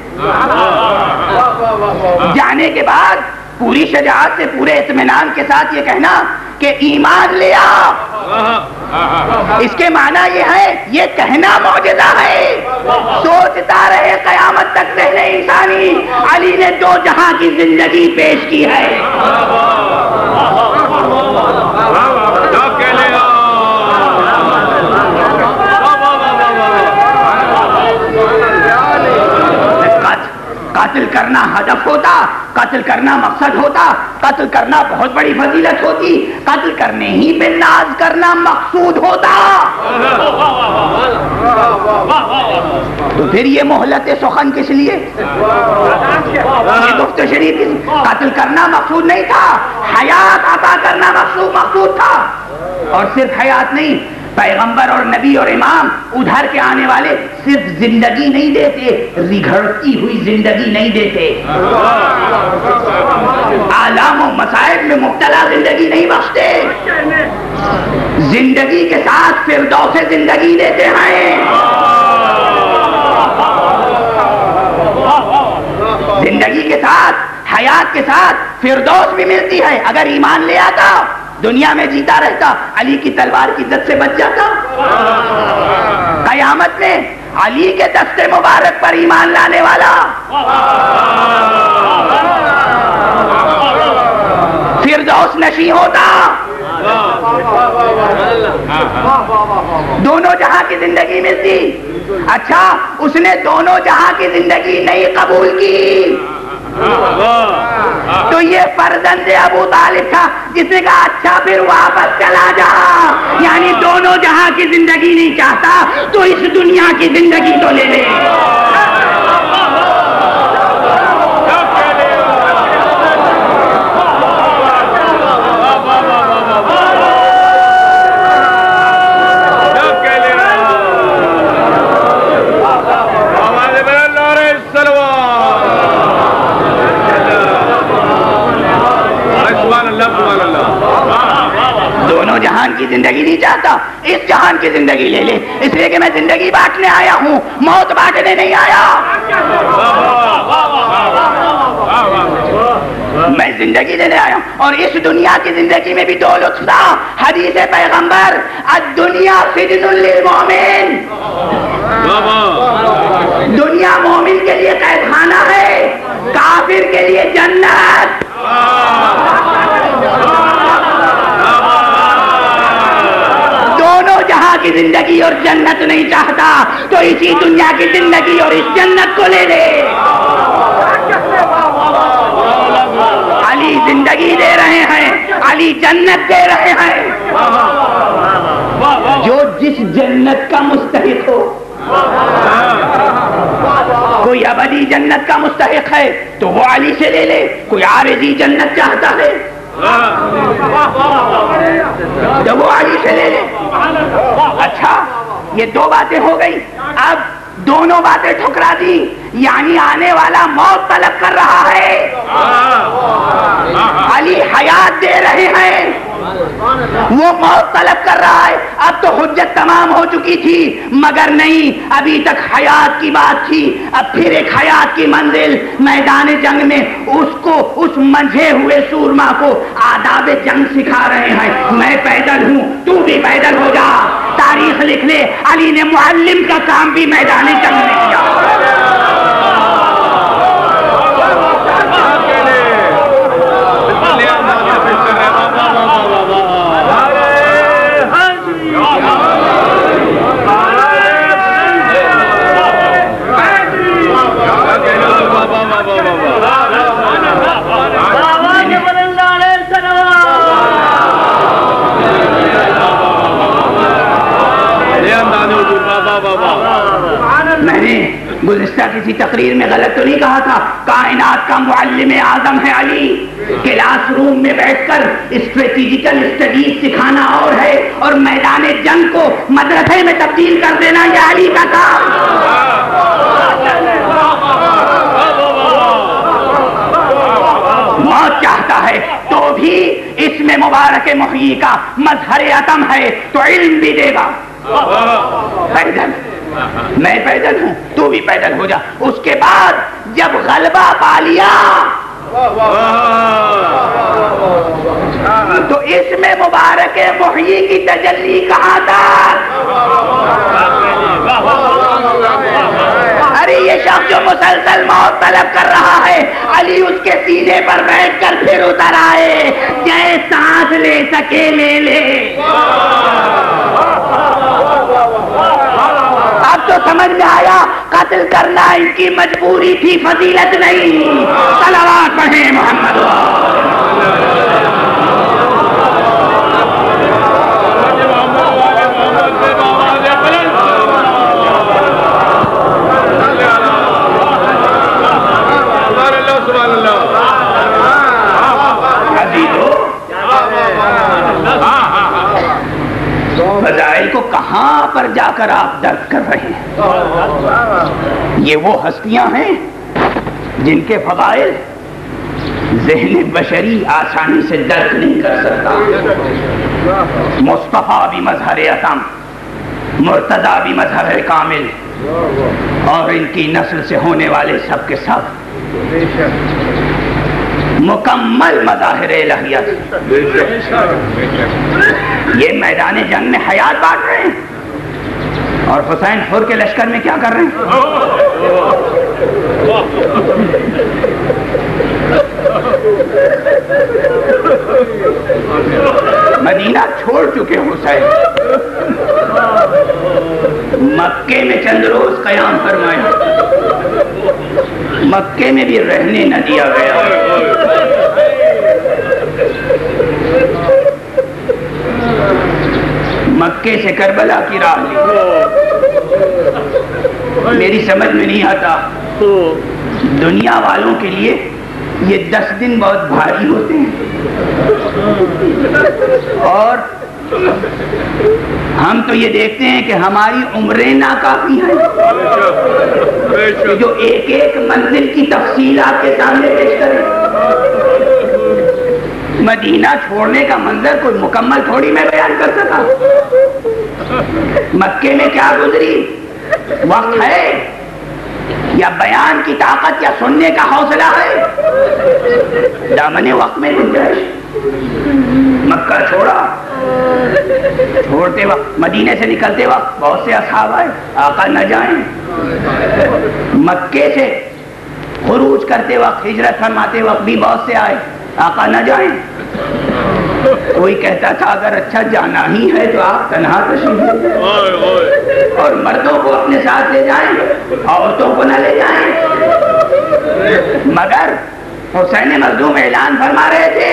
A: جانے کے بعد پوری شجاعت سے پورے اطمینان کے ساتھ یہ کہنا کہ ایمان لیا، اس کے معنی یہ ہے، یہ کہنا معجزہ ہے۔ سوچتا رہے قیامت تک ذہن انسانی، علی نے 2 جہاں کی زندگی پیش کی ہے۔ قتل کرنا ہدف ہوتا، قتل کرنا مقصد ہوتا، قتل کرنا بہت بڑی فضیلت ہوتی، قتل کرنے ہی پہ ناز کرنا مقصود ہوتا، تو پھر یہ مہلت سخن کس لیے؟ یہ گفت شریف قتل کرنا مقصود نہیں تھا، حیات عطا کرنا مقصود تھا، اور صرف حیات نہیں،
C: پیغمبر اور نبی اور امام ادھر کے آنے والے صرف زندگی نہیں دیتے، رگھڑتی ہوئی زندگی نہیں دیتے، آلام و مصائب میں مبتلا زندگی نہیں بخشتے، زندگی کے ساتھ فردوس زندگی دیتے ہیں۔ زندگی کے ساتھ، حیات کے ساتھ فردوس بھی ملتی ہے۔ اگر ایمان لے آتا، دنیا میں جیتا رہتا، علی کی تلوار کی عزت سے بچ جاتا۔ قیامت میں علی کے دست مبارک پر ایمان لانے والا فردوس نشیں ہوتا۔ دونوں جہاں کی زندگی ملتی۔ اچھا، اس نے دونوں جہاں کی زندگی نہیں قبول کی تو یہ فرزند ابو طالب تھا جس نے کہا اچھا پھر واپس چلا جا، یعنی دونوں جہاں کی زندگی نہیں چاہتا تو اس دنیا کی زندگی تو لے لے۔ دونوں جہان کی زندگی نہیں چاہتا، اس جہان کی زندگی لے لے، اس لیے کہ میں زندگی بانٹنے آیا ہوں، موت بانٹنے نہیں آیا۔ میں زندگی لینے آیا ہوں، اور اس دنیا کی زندگی میں بھی دو لطف تھا۔ حدیث پیغمبر الدنیا سجن للمؤمن، دنیا مومن کے لیے قید خانہ ہے، کافر کے لیے جنت۔ دونوں جہاں کی زندگی اور جنت نہیں چاہتا تو اسی دنیا کی زندگی اور اس جنت کو لے لے۔ علی زندگی دے رہے ہیں، علی جنت دے رہے ہیں۔ جو جس جنت کا مستحق ہو، کوئی ابدی جنت کا مستحق ہے تو وہ علی سے لے لے، کوئی عارضی جنت چاہتا ہے تو وہ علی سے لے لے۔ اچھا، یہ دو باتیں ہو گئی، اب دونوں باتیں ٹھکرا دی، یعنی آنے والا موت طلب کر رہا ہے، علی حیات دے رہے ہیں، وہ موت طلب کر رہا ہے۔ اب تو حجت تمام ہو چکی تھی، مگر نہیں، ابھی تک حیات کی بات تھی۔ اب پھر ایک حیات کی منزل میدان جنگ میں اس کو، اس منجھے ہوئے سورما کو آداب جنگ سکھا رہے ہیں۔ میں پیدل ہوں، تو بھی پیدل ہو جا۔ تاریخ لکھ لے، علی نے معلم کا کام بھی میدان جنگ میں کیا۔ میں نے گزشتہ کسی تقریر میں غلط تو نہیں کہا تھا، کائنات کا معلم اعظم ہے علی۔ کلاس روم میں بیٹھ کر اسٹریٹجیکل اسٹڈیز سکھانا اور ہے، اور میدان جنگ کو مدرسے میں تبدیل کر دینا یہ علی کا کام۔ موت چاہتا ہے تو بھی اس میں مبارک محیی کا مظہر عتم ہے تو علم بھی دے گا۔ پیدل، میں پیدل ہوں، تو بھی پیدل ہو جا۔ اس کے بعد جب غلبہ پا لیا تو اس میں مبارک محیی کی تجلی کہاں تھا؟ ارے یہ شخص جو مسلسل موت طلب کر رہا ہے، علی اس کے سینے پر بیٹھ کر پھر اتر آئے، جائے سانس لے سکے لے لے۔ اب تو سمجھ میں آیا قتل کرنا ان کی مجبوری تھی، فضیلت نہیں۔ صلوات پڑھیں محمد۔ فضائل کو کہاں پر جا کر آپ درک کر رہے ہیں؟ یہ وہ ہستیاں ہیں جن کے فضائل ذہن بشری آسانی سے درک نہیں کر سکتا. مصطفیٰ بھی مظہر اتم، مرتضیٰ بھی مظہر کامل، اور ان کی نسل سے ہونے والے سب کے سب مکمل مظاہر الہیت. یہ میدان جنگ میں حیات بانٹ رہے ہیں، اور حسین حر کے لشکر میں کیا کر رہے ہیں؟ مدینہ چھوڑ چکے حسین، مکے میں چند روز قیام فرمائے، مکے میں بھی رہنے نہ دیا گیا. مکے سے کربلا کی راہ لی. میری سمجھ میں نہیں آتا دنیا والوں کے لیے یہ 10 دن بہت بھاری ہوتے ہیں، اور ہم تو یہ دیکھتے ہیں کہ ہماری عمریں ناکافی ہیں کہ جو ایک ایک منزل کی تفصیل آپ کے سامنے پیش کریں. مدینہ چھوڑنے کا منظر کوئی مکمل تھوڑی میں بیان کر سکا. مکے میں کیا گزری، وقت ہے یا بیان کی طاقت یا سننے کا حوصلہ ہے؟ دامن وقت میں گنجائش. مکہ چھوڑا، چھوڑتے وقت مدینے سے نکلتے وقت بہت سے اصحاب آئے، آقا نہ جائیں. مکے سے خروج کرتے وقت، ہجرت فرماتے وقت بھی بہت سے آئے، آقا نہ جائیں. کوئی کہتا تھا اگر اچھا جانا ہی ہے تو آپ تنہا تشریف لے جائیں اور مردوں کو اپنے ساتھ لے جائیں، عورتوں کو نہ لے جائیں. مگر حسین مظلوم اعلان فرما رہے تھے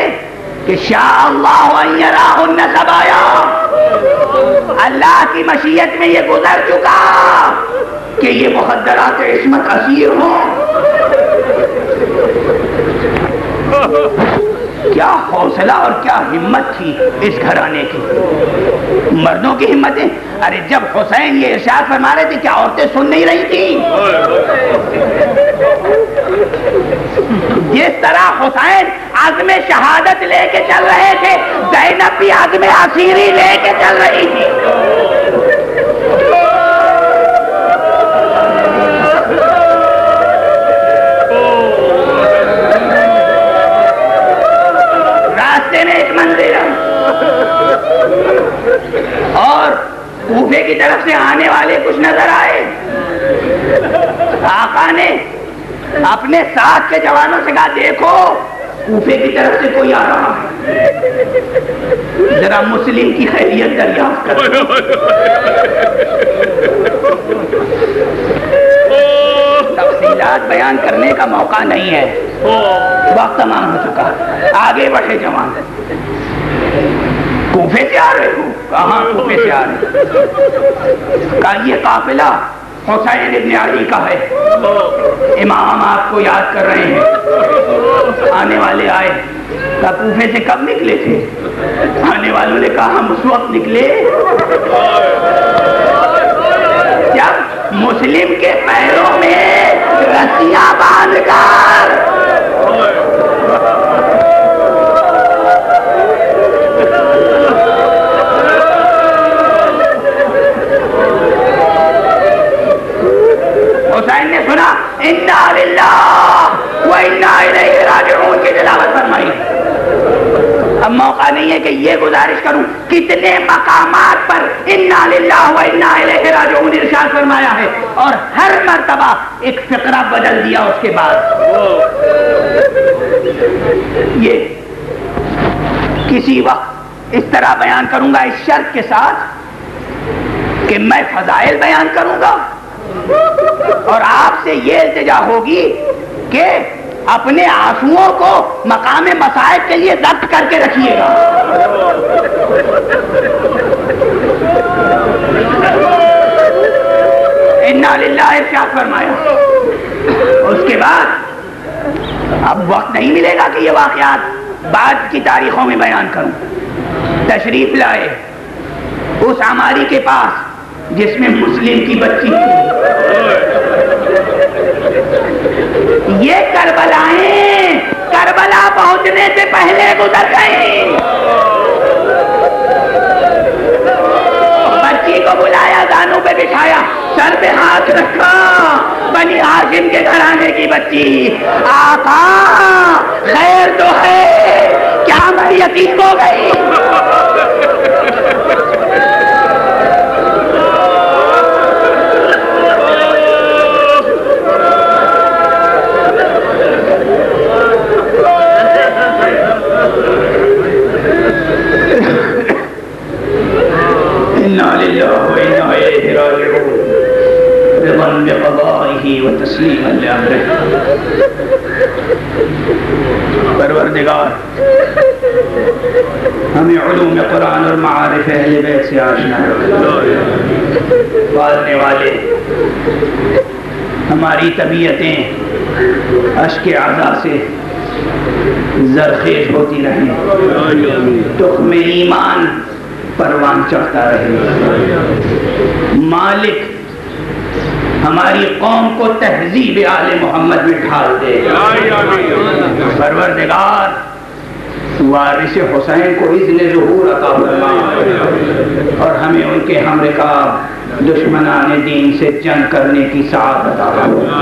C: کہ شاء اللہ ان یراہن سبایا، اللہ کی مشیت میں یہ گزر چکا کہ یہ مخدرات عصمت اسیر ہوں. کیا حوصلہ اور کیا ہمت تھی اس گھرانے کی، مردوں کی ہمتیں. ارے جب حسین یہ ارشاد فرما رہے تھے کیا عورتیں سن نہیں رہی تھی؟ جس طرح حسین عزم شہادت لے کے چل رہے تھے، زینب بھی عزم اسیری لے کے چل رہی تھی. اور کوفے کی طرف سے آنے والے کچھ نظر آئے. آقا نے اپنے ساتھ کے جوانوں سے کہا دیکھو کوفے کی طرف سے کوئی آ رہا ہے، ذرا مسلم کی خیریت دریافت کرو. تفصیلات بیان کرنے کا موقع نہیں ہے، وقت تمام ہو چکا. آگے بڑھے جوان. کوفے سے آ رہے ہو؟ کہاں کوفے سے آ رہے؟ کہا یہ قافلہ حسین ابن علی کا ہے، امام آپ کو یاد کر رہے ہیں، آنے والے آئے. کہا کوفے سے کب نکلے تھے؟ آنے والوں نے کہا ہم اس وقت نکلے جب مسلم کے پیروں میں رسیاں باندھ کر حسین نے سنا انا للہ و انا الیہ راجعون کی تلاوت فرمائی. اب موقع نہیں ہے کہ یہ گزارش کروں کتنے مقامات پر انا للہ و انا الیہ راجعون ارشاد فرمایا ہے، اور ہر مرتبہ ایک فقرہ بدل دیا اس کے بعد. یہ کسی وقت اس طرح بیان کروں گا اس شرط کے ساتھ کہ میں فضائل بیان کروں گا اور آپ سے یہ التجا ہوگی کہ اپنے آنسوؤں کو مقام مصائب کے لیے ضبط کر کے رکھیے گا. انا للہ ارشاد فرمایا. اس کے بعد اب وقت نہیں ملے گا کہ یہ واقعات بعد کی تاریخوں میں بیان کروں. تشریف لائے اس عماری کے پاس جس میں مسلم کی بچی تھی. یہ کربلائیں کربلا پہنچنے سے پہلے گزر گئی. بچی کو بلایا, دانوں پہ بٹھایا, سر پہ ہاتھ رکھا, بنی ہاشم کے گھرانے کی بچی. آقا خیر تو ہے, کیا میں یتیم ہو گئی؟ وتسلیما لامرہ. پروردگار ہمیں علوم قرآن اور معارف اہل بیت سے آشنا پالنے والے. ہماری طبیعتیں اشک اعضاء سے زرخیز ہوتی رہیں, تخم ایمان پروان چڑھتا رہے. مالک ہماری قوم کو تہذیب آل محمد میں ڈھال دے. پروردگار وارث حسین کو اذن ظہور عطا فرما اور ہمیں ان کے ہم رکاب دشمنان دین سے جنگ کرنے کی سعادت عطا فرما.